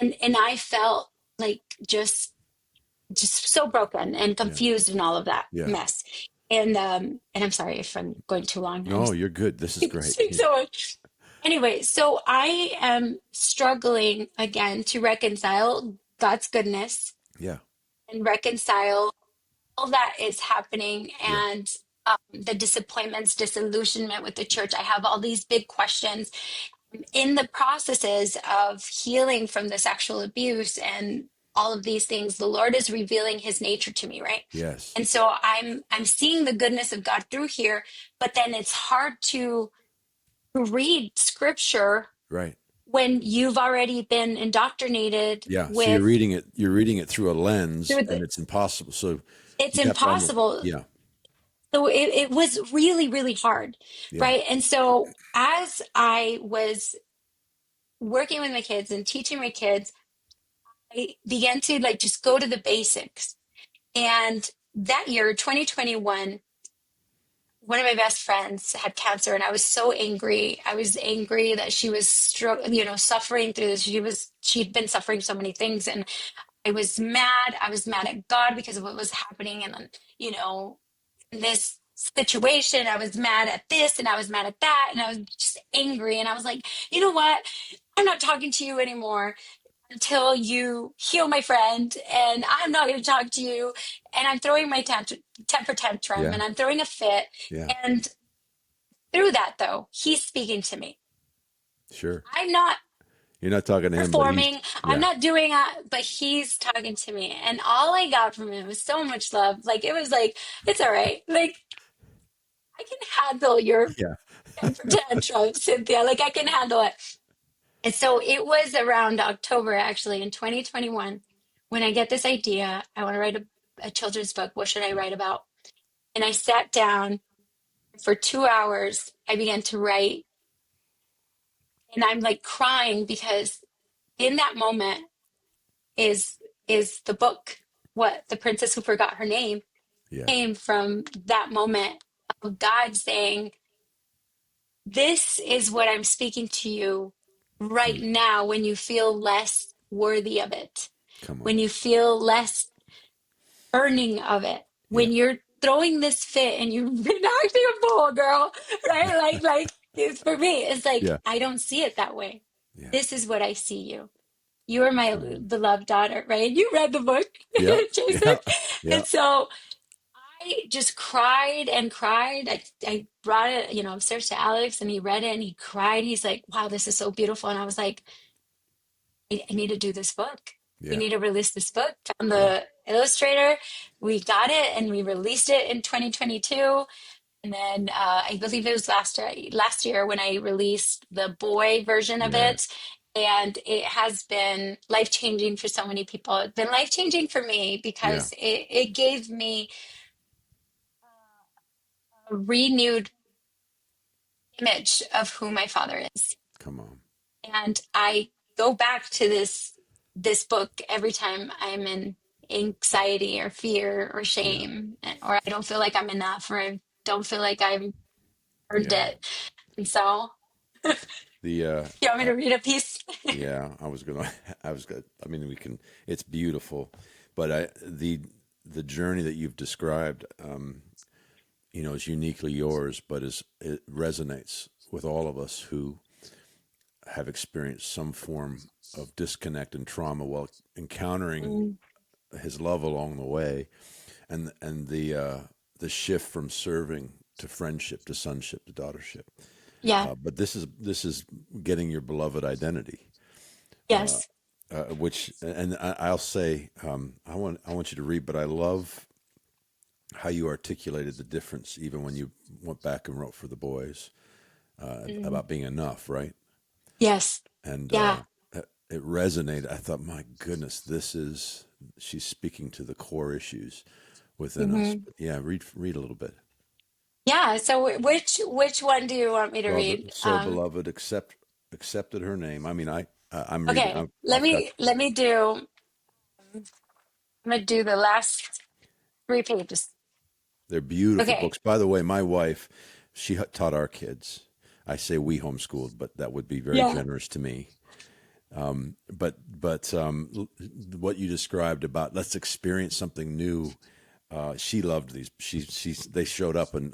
and I felt like just so broken and Yeah. confused and all of that Yeah. mess. And I'm sorry if I'm going too long. I'm No, you're good. This is great. saying so much. Anyway, so I am struggling again to reconcile God's goodness Yeah. and reconcile all that is happening Yeah. and the disappointments, disillusionment with the church. I have all these big questions in the processes of healing from the sexual abuse and all of these things. The Lord is revealing his nature to me, right? Yes. And so I'm seeing the goodness of God through here, but then it's hard to read scripture Right. when you've already been indoctrinated Yeah. So with you're reading it through a lens through and the, it's impossible. So it's you have to almost, impossible. yeah. So it was really, really hard, Yeah. right? And so as I was working with my kids and teaching my kids, I began to like just go to the basics. And that year, 2021, one of my best friends had cancer, and I was so angry. I was angry that she was suffering through this. She'd been suffering so many things, and I was mad. I was mad at God because of what was happening, and then, in this situation, I was mad at this and I was mad at that, and I was just angry. And I was like, you know what? I'm not talking to you anymore until you heal my friend, and I'm not going to talk to you. And I'm throwing my temper tantrum, Yeah. and I'm throwing a fit. Yeah. And through that, though, he's speaking to me. Sure. I'm not You're not talking to him, but he's, performing, I'm yeah. not doing it, but he's talking to me. And all I got from him was so much love. Like, it was like, it's all right. Like, I can handle your Yeah. temper tantrum, Cynthia. Like, I can handle it. And so it was around October, actually, in 2021, when I get this idea. I want to write a children's book. What should I write about? And I sat down for 2 hours. I began to write, and I'm like crying because in that moment is the book. What The Princess Who Forgot Her Name Yeah. came from that moment of God saying, this is what I'm speaking to you right Hmm. now when you feel less worthy of it, Come on. when you feel less earning of it, Yeah. when you're throwing this fit and you've been acting a fool, girl, right? Like it's, for me, it's like, Yeah. I don't see it that way. Yeah. This is what I see you. You are my Come on. beloved daughter, right? You read the book, Yep. Jason. Yeah. Yeah. And so I just cried and cried. I brought it, upstairs to Alex, and he read it and he cried. He's like, wow, this is so beautiful. And I was like, I need to do this book. We Yeah. need to release this book. Found Yeah. the illustrator. We got it and we released it in 2022. And then I believe it was last year when I released the boy version of Yeah. it. And it has been life changing for so many people. It's been life changing for me Yeah. because it gave me a renewed image of who my father is. Come on. And I go back to this book every time I'm in anxiety or fear or Yeah. shame, or I don't feel like I'm enough, or I don't feel like I've earned Yeah. it. And so, The you want me to read a piece? yeah, I was gonna I was gonna I mean we can it's beautiful, but the journey that you've described is uniquely yours, but it resonates with all of us who have experienced some form of disconnect and trauma while encountering Mm, his love along the way, and the shift from serving to friendship to sonship to daughtership. yeah. But this is getting your beloved identity, Yes. which and I'll say I want you to read, but I love how you articulated the difference even when you went back and wrote for the boys Mm, about being enough, right? yes. And Yeah. it resonated. I thought, my goodness, she's speaking to the core issues within us. Hmm. But yeah, read a little bit. Yeah. So which one do you want me to Well, read? so beloved accepted her name. I mean, I'm reading. Okay. Let I've got me let me do. I'm gonna do the last 3 pages. They're beautiful Okay. books. By the way, my wife, she taught our kids. I say we homeschooled, but that would be very Yeah. generous to me. But what you described about let's experience something new. She loved these. They showed up and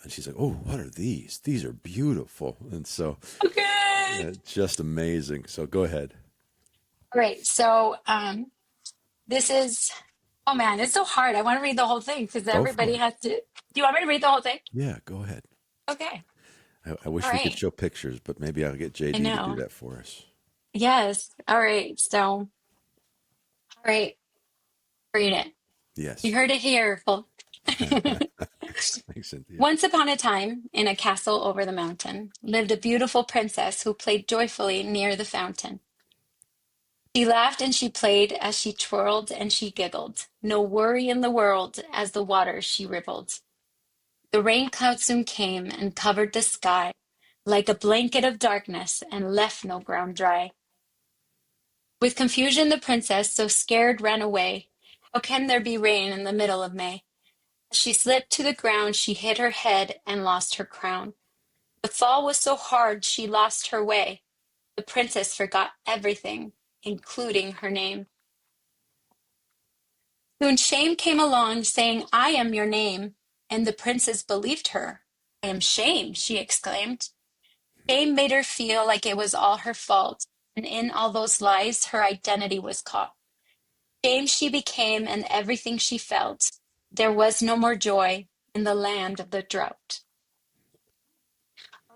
she's like, oh, what are these? These are beautiful. And so Okay. just amazing. So go ahead. All right. So this is, oh man, it's so hard. I want to read the whole thing because Go everybody for it. has to. Do you want me to read the whole thing? Yeah, go ahead. Okay. I All wish we could right. show pictures, but maybe I'll get I JD to do know. that for us. Yes. All right. So, all right. Read it. You Yes. heard it here, folks. Thanks, Cynthia. Once upon a time, in a castle over the mountain, lived a beautiful princess who played joyfully near the fountain. She laughed and she played as she twirled and she giggled. No worry in the world as the water she rippled. The rain cloud soon came and covered the sky like a blanket of darkness and left no ground dry. With confusion, the princess, so scared, ran away. How can there be rain in the middle of May? As she slipped to the ground, she hit her head and lost her crown. The fall was so hard she lost her way. The princess forgot everything, including her name. Soon shame came along, saying, I am your name. And the princess believed her. I am shame, she exclaimed. Shame made her feel like it was all her fault, and in all those lies, her identity was caught. Shame she became, and everything she felt. There was no more joy in the land of the drought.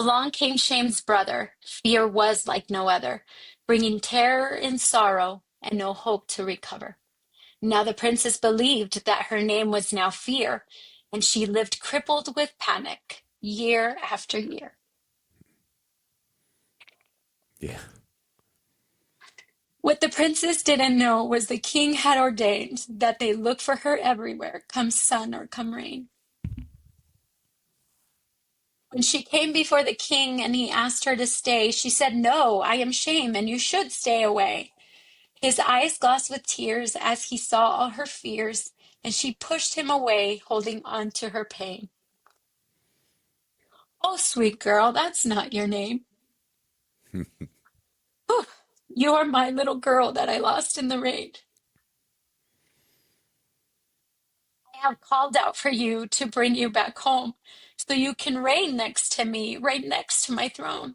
Along came Shame's brother. Fear was like no other, bringing terror and sorrow and no hope to recover. Now the princess believed that her name was now Fear, and she lived crippled with panic year after year. Yeah. What the princess didn't know was the king had ordained that they look for her everywhere, come sun or come rain. When she came before the king and he asked her to stay, she said, No, I am Shame, and you should stay away. His eyes glossed with tears as he saw all her fears, and she pushed him away, holding on to her pain. Oh, sweet girl, that's not your name. Whew, you're my little girl that I lost in the rain. I have called out for you to bring you back home so you can reign next to me, right next to my throne.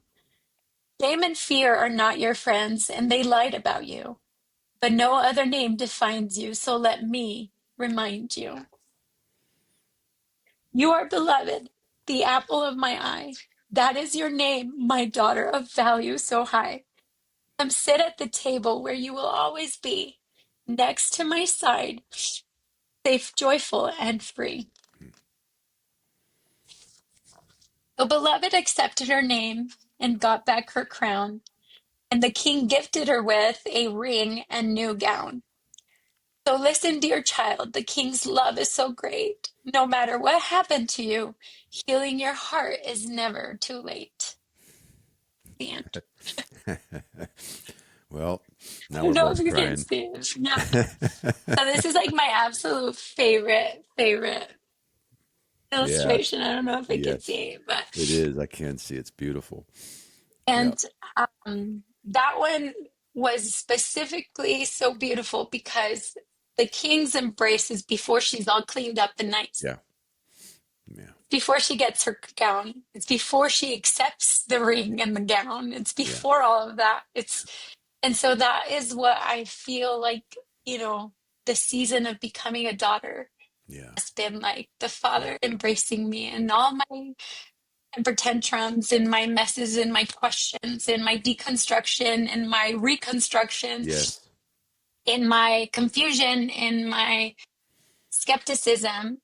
Shame and fear are not your friends, and they lied about you. But no other name defines you, so let me remind you. You are beloved, the apple of my eye. That is your name, my daughter of value so high. Come sit at the table where you will always be, next to my side, safe, joyful, and free. The beloved accepted her name and got back her crown, and the king gifted her with a ring and new gown. So listen, dear child, the king's love is so great. No matter what happened to you, healing your heart is never too late. The end. Well, I now don't we're know if both you can crying. see it. Yeah. So this is like my absolute favorite Yes. illustration. I don't know if it can Yes. see it, but It is. I can see. It's beautiful. Yeah. and that one was specifically so beautiful because the king's embrace is before she's all cleaned up and nice. Yeah. Yeah. Before she gets her gown. It's before she accepts the ring and the gown. It's Yeah. before all of that. And so that is what I feel like, the season of becoming a daughter Yeah. has been like the Yeah. father embracing me and all my temper tantrums and my messes and my questions and my deconstruction and my reconstruction, Yes. in my confusion, in my skepticism.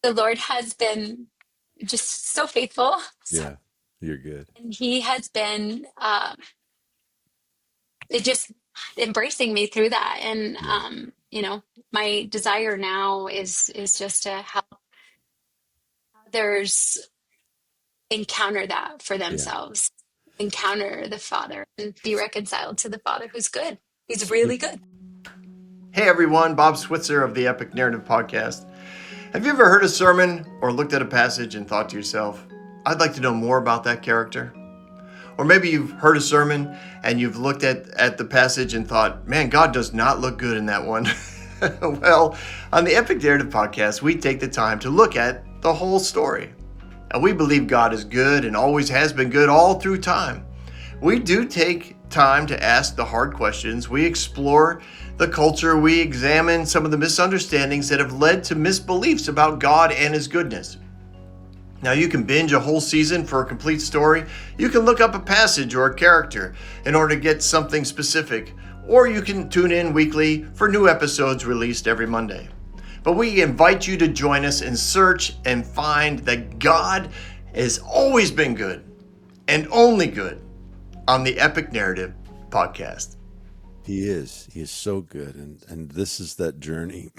The Lord has been just so faithful. So, Yeah. You're good. and He has been it just embracing me through that. And Yeah. my desire now is just to help others encounter that for Yeah. themselves, encounter the Father and be reconciled to the Father who's good. He's really good. Hey everyone, Bob Switzer of the Epic Narrative Podcast. Have you ever heard a sermon or looked at a passage and thought to yourself, I'd like to know more about that character? Or maybe you've heard a sermon and you've looked at the passage and thought, man, God does not look good in that one. Well, on the Epic Narrative Podcast, we take the time to look at the whole story. And we believe God is good and always has been good all through time. We do take time to ask the hard questions. We explore the culture. We examine some of the misunderstandings that have led to misbeliefs about God and His goodness. Now, you can binge a whole season for a complete story. You can look up a passage or a character in order to get something specific, or you can tune in weekly for new episodes released every Monday. But we invite you to join us and search and find that God has always been good and only good on the Epic Narrative Podcast. He is. He is so good, and this is that journey,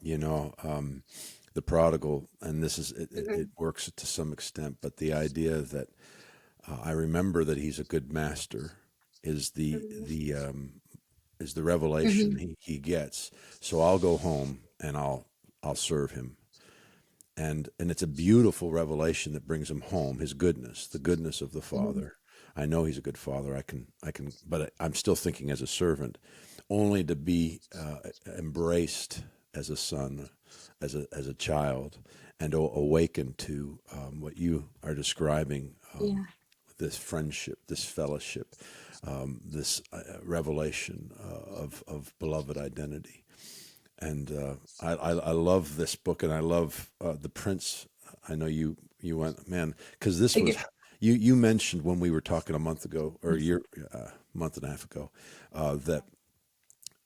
you know, the prodigal, and this is it. Mhm. It works to some extent, but the idea that I remember that he's a good master is the revelation Mhm. he gets. So I'll go home and I'll serve him, and it's a beautiful revelation that brings him home. His goodness, the goodness of the Mhm. Father. I know he's a good father. I can, but I'm still thinking as a servant, only to be embraced as a son, as a child, and awakened to what you are describing. Yeah. This friendship, this fellowship, this revelation of beloved identity. And I love this book, and I love the Prince. I know you went, man, because this was Okay. you mentioned when we were talking a month ago or a year, month and a half ago,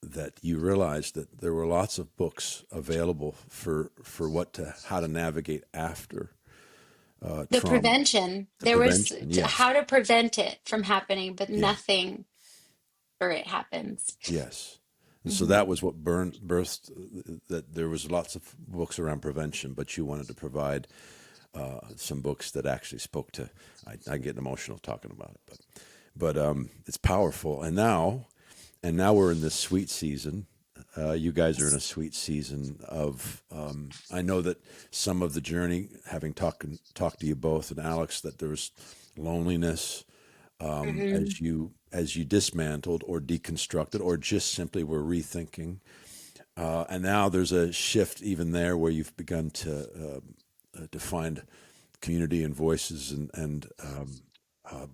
that you realized that there were lots of books available for how to navigate after The trauma, prevention, the there was prevention. Yes, how to prevent it from happening, but yeah, nothing where it happens. yes. And so Hmm. that was what birthed that there was lots of books around prevention, but you wanted to provide some books that actually spoke to. I get emotional talking about it, but it's powerful. And now we're in this sweet season. You guys are in a sweet season of. I know that some of the journey, having talked to you both and Alex, that there was loneliness Hmm. as you dismantled or deconstructed or just simply were rethinking. And now there's a shift even there where you've begun to find community and voices and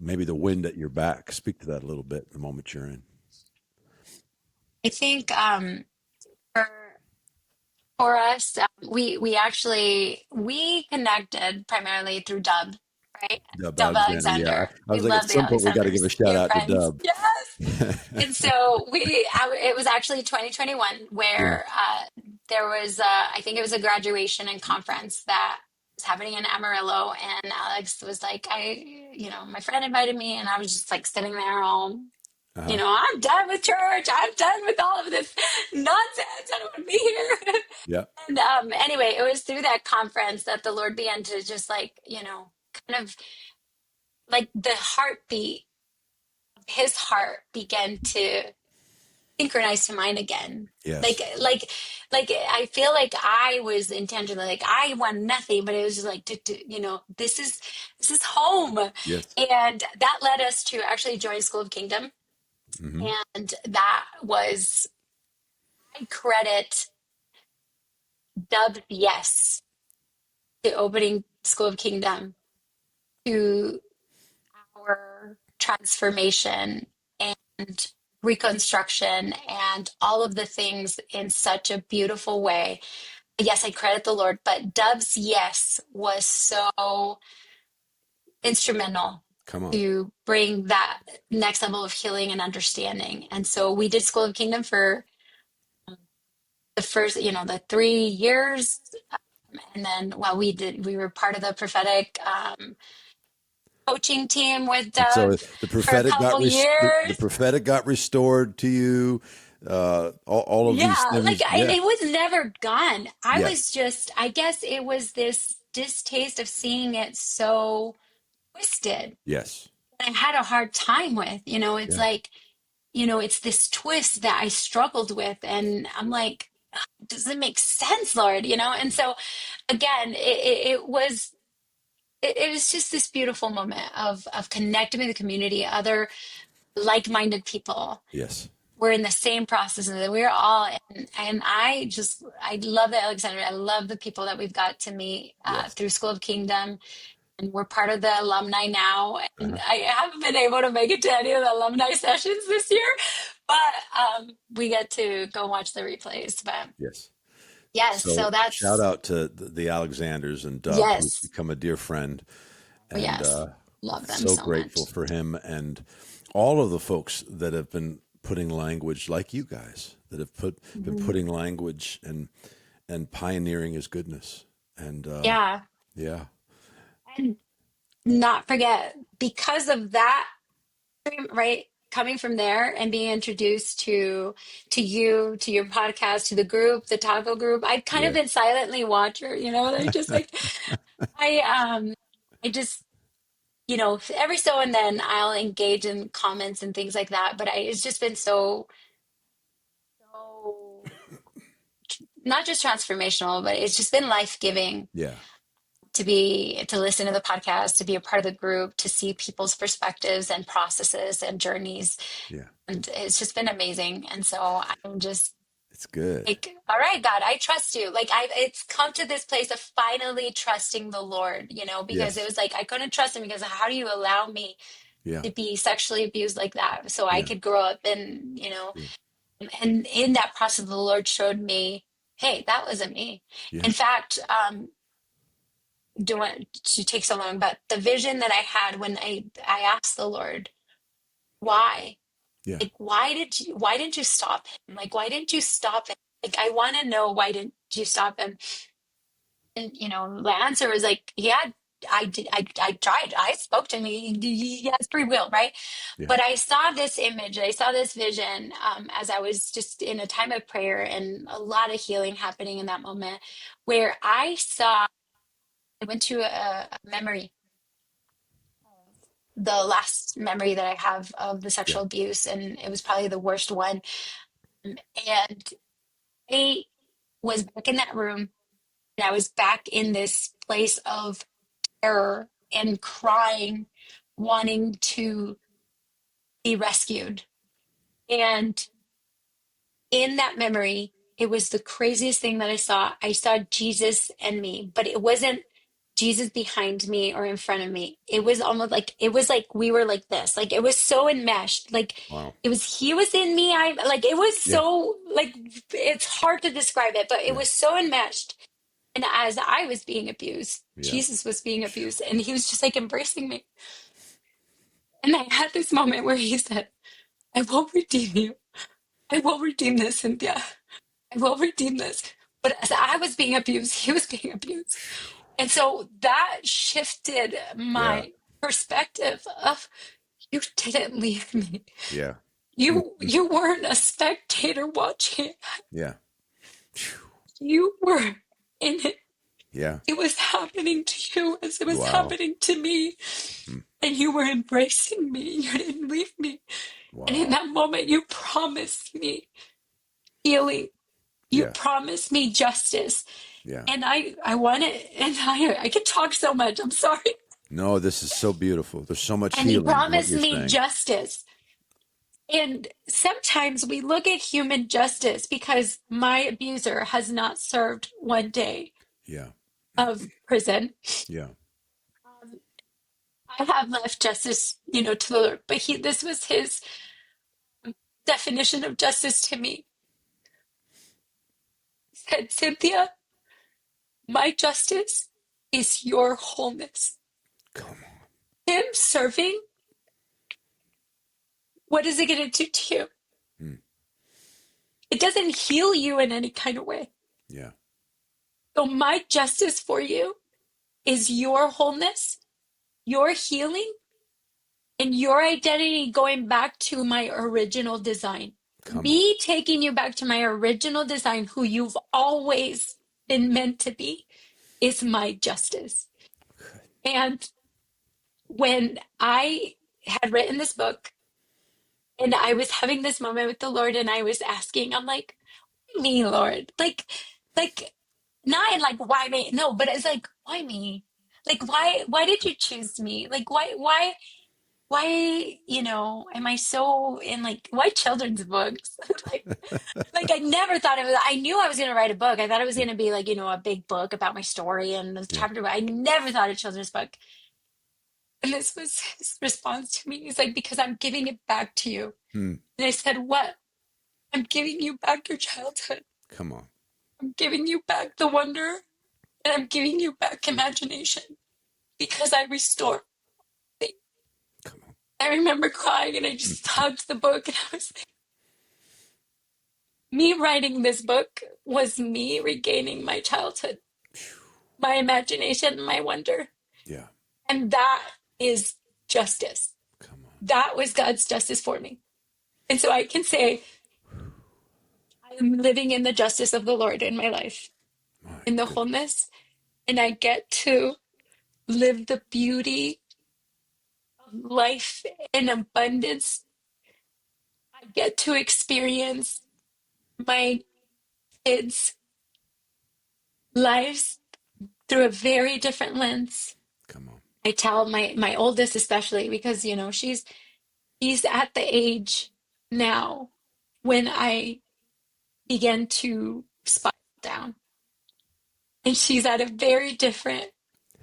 maybe the wind at your back. Speak to that a little bit the moment you're in. I think for for us, we actually we connected primarily through Dub, right? Dub Dub Alexander, yeah. Alexander. I We was like, at love the some point we got to give a Alexanders. shout We have out to friends. Dub. Yes. And so it was actually 2021 Yeah. where there was, I think it was a graduation and conference that was happening in Amarillo. And Alex was like, my friend invited me, and I was just like sitting there all, Uh-huh. I'm done with church. I'm done with all of this nonsense. I don't want to be here. Yeah. And anyway, it was through that conference that the Lord began to just like, kind of like the heartbeat of his heart began to synchronized to mine again. Like, Yes. like, like I feel like I was intentionally like I want nothing, but it was just like, this is home, Yes. and that led us to actually join School of Kingdom, Hmm. and that was I credit Dub yes to opening School of Kingdom to our transformation and reconstruction and all of the things in such a beautiful way. Yes, I credit the Lord, but Dub's yes was so instrumental Come on. to bring that next level of healing and understanding. And so we did School of Kingdom for the first, the 3 years. And then, well, we were part of the prophetic coaching team with And so Dub for a couple the years. prophetic got restored to you. All of these Yeah, like, things. and Yeah. it was never gone. I Yes. was just, I guess it was this distaste of seeing it so twisted. Yes. I had a hard time with, it's Yeah. like, it's this twist that I struggled with. And I'm like, does it make sense, Lord? And so again, it was just this beautiful moment of connecting with the community, other like-minded people. Yes. We're in the same process, and we're all and I love that, Alexander. I love the people that we've got to meet Yes. through School of Kingdom, and we're part of the alumni now. And Uh-huh. I haven't been able to make it to any of the alumni sessions this year, but we get to go watch the replays. But Yes. yes, so So shout that's out to the Alexanders and Doug, who's yes, become a dear friend, and yes, love them so so grateful much. for him and all of the folks that have been putting language, like you guys, that have been Mhm. putting language and pioneering his goodness. And Yeah, yeah, and not forget because of that, right? Coming from there and being introduced to you, to your podcast, to the group, the taco group, I've kind of yeah, been silently watcher, they're just like I I just every so and then I'll engage in comments and things like that, but it's just been so not just transformational, but it's just been life-giving yeah, to listen to the podcast, to be a part of the group, to see people's perspectives and processes and journeys. yeah. And it's just been amazing. And so I'm just It's good. like, all right, God, I trust you. Like it's come to this place of finally trusting the Lord, because it Yes. was like I couldn't trust him because how do you allow me Yeah. to be sexually abused like that? So I Yeah. could grow up and, Yeah. and in that process, the Lord showed me, hey, that wasn't me. Yeah. In fact, don't want to take so long, but the vision that I had when I asked the Lord, why? Yeah. Like, why didn't you stop him? Like, why didn't you stop him? Like, I want to know, why didn't you stop him? And, the answer was like, yeah, I did. I tried. I spoke to him. He has free will, right? Yeah. But I saw this image, I saw this vision as I was just in a time of prayer and a lot of healing happening in that moment, where I went to a memory, the last memory that I have of the Yeah. sexual abuse, and it was probably the worst one. And I was back in that room, and I was back in this place of terror and crying, wanting to be rescued. And in that memory, it was the craziest thing that I saw. I saw Jesus and me, but it wasn't Jesus behind me or in front of me. It was almost like we were like this. Like it was so enmeshed. Like Wow. he was in me. I like it was Yeah. so like it's hard to describe it, but it Yeah. was so enmeshed. And as I was being abused, Yeah. Jesus was being abused, and he was just like embracing me. And I had this moment where he said, I will redeem you. I will redeem this, Cynthia. I will redeem this. But as I was being abused, he was being abused. And so that shifted Yeah. my perspective of you didn't leave me. Yeah. You weren't a spectator watching. Yeah. Phew. You were in it. Yeah. It was happening to you as it was Wow. happening to me. Mm. And you were embracing me. You didn't leave me. And in Wow. that moment, you promised me healing. You Yeah. promised me justice. Yeah. And I want it. And I can talk so much. I'm sorry. No, this is so beautiful. There's so much And he healing in what promised you're me saying. justice. And sometimes we look at human justice because my abuser has not served one day Yeah. of prison. Yeah. Um, I have left justice, to the Lord, but this was his definition of justice to me. He said, Cynthia, my justice is your wholeness. Come on. Him serving, what is it going to do to you? Mm. It doesn't heal you in any kind of way. Yeah. So my justice for you is your wholeness, your healing, and your identity going back to my original design. Come on. Me taking you back to my original design, who you've always been meant to be, is my justice. And when I had written this book, And I was having this moment with the Lord, and I was asking, I'm like, why me, Lord? Like, not in like, why me? No, but it's like, why me? Like, why did you choose me? Like, why, am I so in like, why children's books? Like, I never thought it was, I knew I was going to write a book. I thought it was going to be like, a big book about my story and a Yeah. chapter, but I never thought a children's book. And this was his response to me. He's like, because I'm giving it back to you. Hmm. And I said, what? I'm giving you back your childhood. Come on. I'm giving you back the wonder, and I'm giving you back imagination because I restore things. Come on. I remember crying, and I just hugged the book, and I was like, me writing this book was me regaining my childhood, my imagination, my wonder. Yeah. And that is justice. Come on. That was God's justice for me. And so I can say, I am living in the justice of the Lord in my life, My in the goodness. wholeness, and I get to live the beauty of life in abundance. I get to experience my kids' lives through a very different lens. Come on. I tell my oldest especially because she's at the age now when I begin to spiral down. And she's at a very different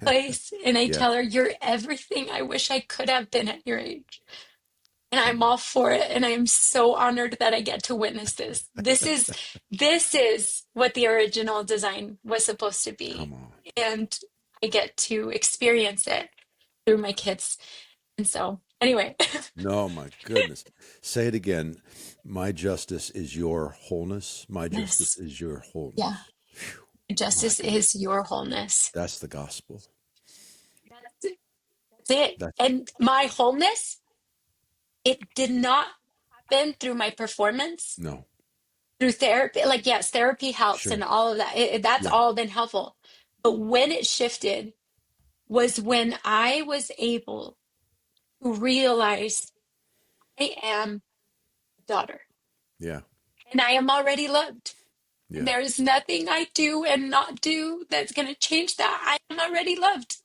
place. And I Yeah. tell her, you're everything I wish I could have been at your age. And I'm all for it. And I'm so honored that I get to witness this. This is what the original design was supposed to Come be. on. And I get to experience it through my kids. And so anyway, No, my goodness. Say it again. My justice is your wholeness. My justice yes. is your Yeah. wholeness. My Justice goodness. is your wholeness. That's the gospel. That's it. That's it. That's And my wholeness, it did not happen through my performance, no. through therapy. Like, yes, therapy helps Sure. and all of that. That's Yeah. all been helpful. But when it shifted was when I was able to realize I am a daughter Yeah. and I am already loved. And Yeah. there is nothing I do and not do that's going to change that. I am already loved.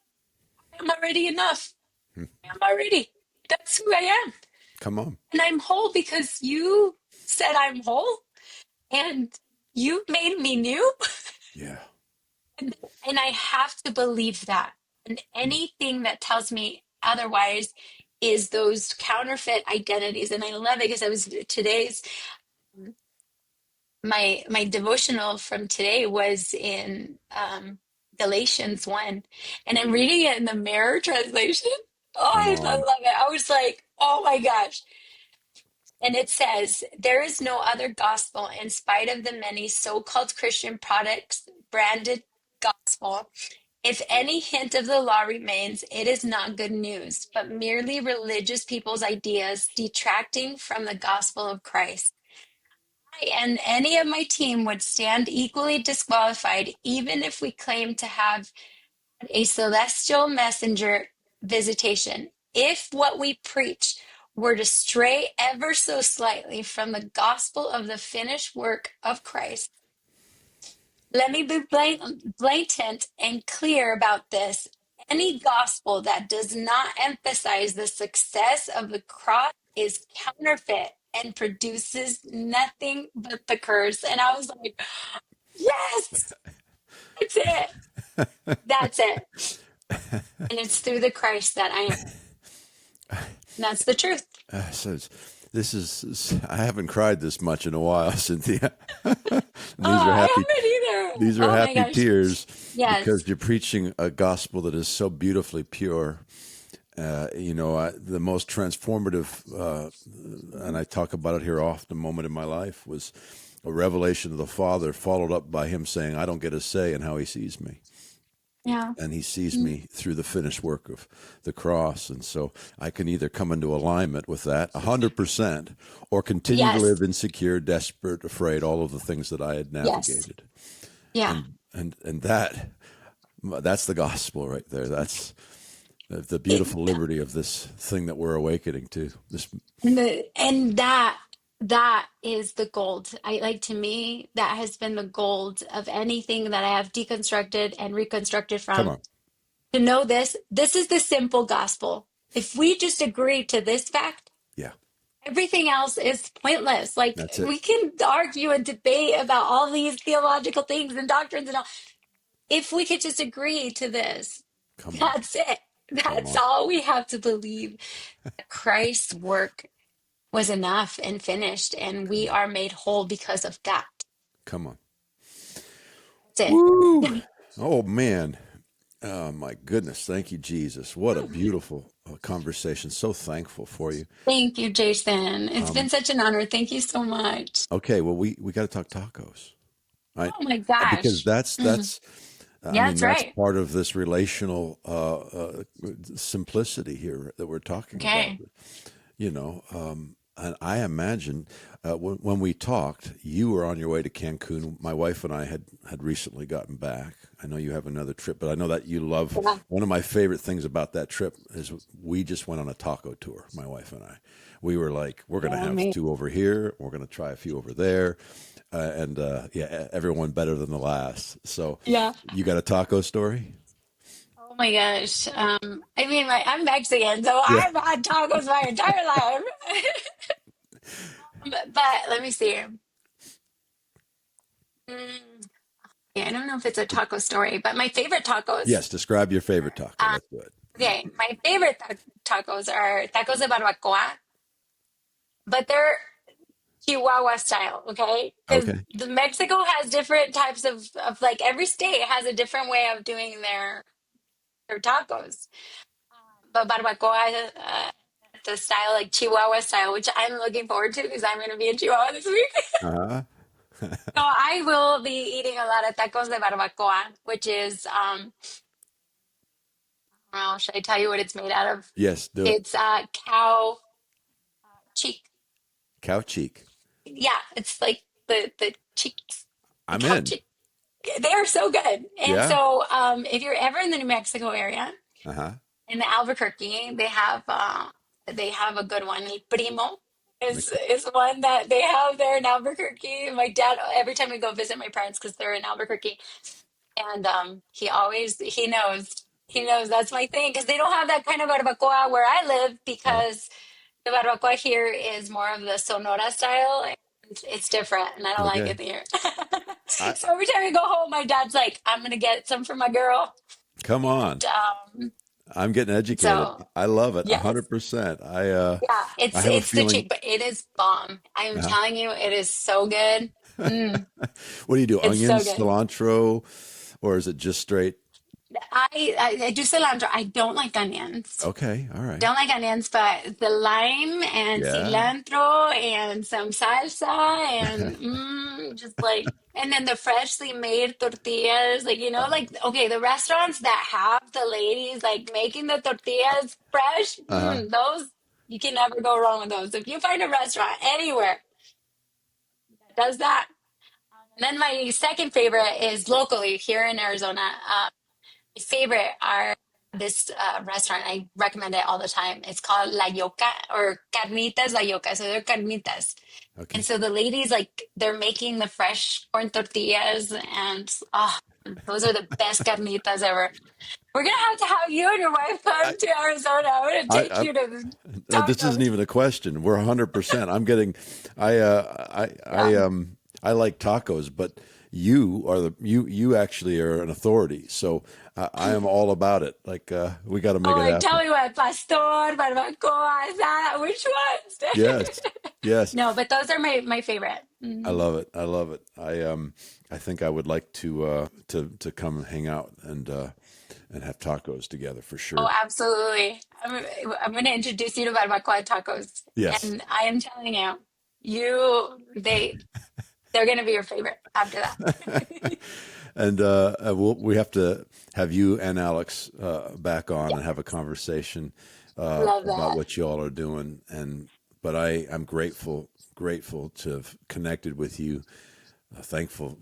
I am already enough. Hmm. I am already. That's who I am. Come on. And I'm whole because you said I'm whole and you made me new. Yeah. And I have to believe that. And Hmm. anything that tells me otherwise is those counterfeit identities. And I love it because I was today's my devotional from today was in Galatians 1. And I'm reading it in the Mirror translation. Oh, Come I love on. it. I was like, oh my gosh. And it says, there is no other gospel in spite of the many so-called Christian products branded gospel. If any hint of the law remains, it is not good news, but merely religious people's ideas detracting from the gospel of Christ. I and any of my team would stand equally disqualified, even if we claimed to have a celestial messenger visitation. If what we preach were to stray ever so slightly from the gospel of the finished work of Christ, let me be blatant and clear about this. Any gospel that does not emphasize the success of the cross is counterfeit and produces nothing but the curse. And I was like, yes, that's it. That's it. And it's through the Christ that I am. And that's the truth. So this is I haven't cried this much in a while, Cynthia. Oh, These are happy I haven't either. these are Oh my happy gosh. tears because Yes. you're preaching a gospel that is so beautifully pure. The most transformative, and I talk about it here often, moment in my life was a revelation of the Father, followed up by Him saying, "I don't get a say in how He sees me." Yeah. And He sees me through the finished work of the cross. And so I can either come into alignment with that 100% or continue to Yes. live insecure, desperate, afraid, all of the things that I had Yes. navigated. Yeah. And that's the gospel right there. the beautiful liberty of this thing that we're awakening to. This, And that is the gold. I like to me that has been the gold of anything that I have deconstructed and reconstructed come from. on, To know this is the simple gospel. If we just agree to this fact, yeah, everything else is pointless. Like that's it. we can argue and debate about all these theological things and doctrines and all. If we could just agree to this, Come on, that's it. come That's on, all we have to believe. Christ's work was enough and finished, and come we on, are made whole because of that. come on. That's Woo! it. Oh man, oh my goodness, thank you, Jesus. What a beautiful conversation. So thankful for you. Thank you, Jason. It's been such an honor. Thank you so much. Okay, well, we got to talk tacos. I Oh my because gosh. that's I Yeah, mean that's that's right. part of this relational simplicity here that we're talking about. Okay. You know, and I imagine when we talked, you were on your way to Cancun. My wife and I had recently gotten back. I know you have another trip, but I know that you love. Yeah. One of my favorite things about that trip is we just went on a taco tour. My wife and I. We were like, we're going to Oh, have me. two over here. We're going to try a few over there, and yeah, everyone better than the last. So, Yeah. you got a taco story? Oh my gosh. I mean, I'm Mexican, so Yeah. I've had tacos my entire life. But let me see. Mm, yeah, I don't know if it's a taco story, but my favorite tacos. Yes. Describe your favorite taco. Um, Let's do it. okay, my favorite tacos are tacos de barbacoa, but they're Chihuahua style, okay? Because Okay. the Mexico has different types of like every state has a different way of doing their tacos. But barbacoa, the style like Chihuahua style, which I'm looking forward to because I'm going to be in Chihuahua this week. Uh huh. So I will be eating a lot of tacos de barbacoa, which is well, should I tell you what it's made out of? Yes. Do it. It's cow cheek. Cow cheek. Yeah, it's like the cheeks, the I'm cow in. cheek. They are so good. And Yeah. so if you're ever in the New Mexico area, Uh huh. in the Albuquerque, they have a good one. El Primo is one that they have there in Albuquerque. My dad, every time we go visit my parents, because they're in Albuquerque, and he knows that's my thing because they don't have that kind of barbacoa where I live Uh, because the barbacoa here is more of the Sonora style. And it's different, and I don't like okay. it here. I So every time we go home, my dad's like, "I'm gonna get some for my girl," come on. and I'm getting educated. so I love it. yes. 100%. Yeah, I it's have a it's the feeling. chick, but it is bomb. I am Uh, telling you, it is so good. Mm, what do you do? it's so Onions, good. cilantro, or is it just straight? I do cilantro. I don't like onions. Okay. All right. Don't like onions, but the lime and Yeah. cilantro and some salsa and just like and then the freshly made tortillas, like like okay, the restaurants that have the ladies like making the tortillas fresh, Uh those you can never go wrong with those. If you find a restaurant anywhere that does that. And then my second favorite is locally here in Arizona. My favorite are this restaurant. I recommend it all the time. It's called La Yoca or Carnitas La Yoca. So they're carnitas. huh. And Okay. so the ladies, like, they're making the fresh corn tortillas, and oh, those are the best carnitas ever. We're going to have you and your wife I, come to Arizona. I'm going to take I, you to the this isn't tacos. even a question. We're 100%. I'm getting. Yeah. I like tacos, but you actually are an authority. So I am all about it. Like we got to make Oh, it like, tell happen. me what, pastor, barbacoa, asada, which ones? Yes. Yes. No, but those are my favorite. I Mhm. love it. I love it. I think I would like to come and hang out and have tacos together for Oh, sure. absolutely. I'm going to introduce you to barbacoa tacos, Yes. and I am telling you, they're going to be your favorite after that. And we have to have you and Alex back on Yeah, and have a conversation I love about that. what you all are doing. And but I'm grateful to have connected with you thankful.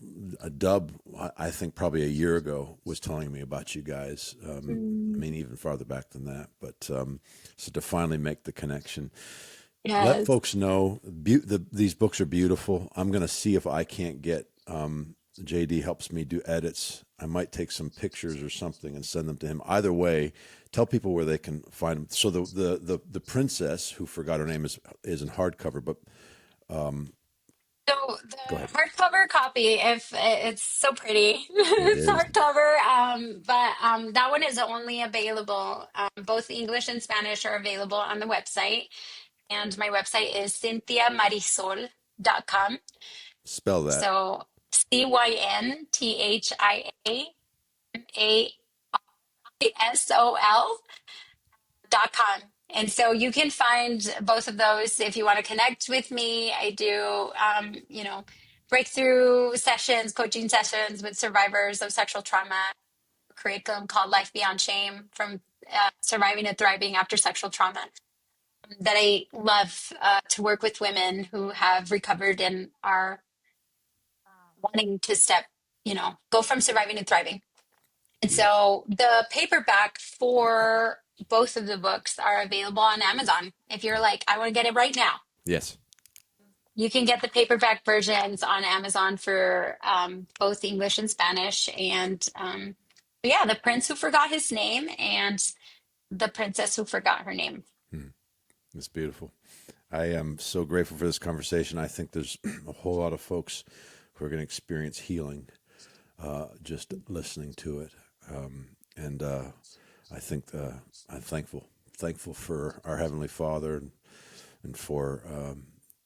Dub, I think probably a year ago, was telling me about you guys. I Mm, mean, even farther back than that. But so to finally make the connection, let yes. folks know these books are beautiful. I'm going to see if I can't get JD helps me do edits. I might take some pictures or something and send them to him. Either way, tell people where they can find them. So the princess who forgot her name is in hardcover, but So go the ahead. hardcover copy, if it's so pretty, It it's is. hardcover. But that one is only available. Both English and Spanish are available on the website, and my website is cynthiamarisol.com. Spell that. So CYNTHIAMARISOL.com. And so you can find both of those if you want to connect with me. I do, breakthrough sessions, coaching sessions with survivors of sexual trauma, curriculum called Life Beyond Shame from surviving and thriving after sexual trauma. That I love to work with women who have recovered and are wanting to go from surviving to thriving. And Yeah. so the paperback for both of the books are available on Amazon. If you're like, I want to get it right now, Yes. you can get the paperback versions on Amazon for both English and Spanish. And yeah, The Prince Who Forgot His Name and The Princess Who Forgot Her Name. It's beautiful. I am so grateful for this conversation. I think there's a whole lot of folks who are going to experience healing just listening to it. And I think I'm thankful for our Heavenly Father and for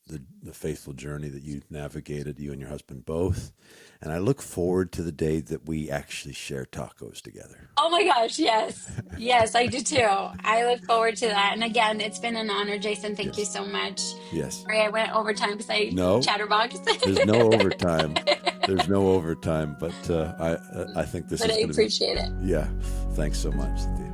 the faithful journey that you navigated, you and your husband both. And I look forward to the day that we actually share tacos together. Oh my gosh, yes. Yes, I do too. I look forward to that. And again, it's been an honor, Jason. Thank you Yes. so much. Yes. Sorry, I went overtime because I No, chatterboxed. there's no overtime. There's no overtime, but I think this But I is going to be, appreciate it. yeah. Thanks so much, Cynthia.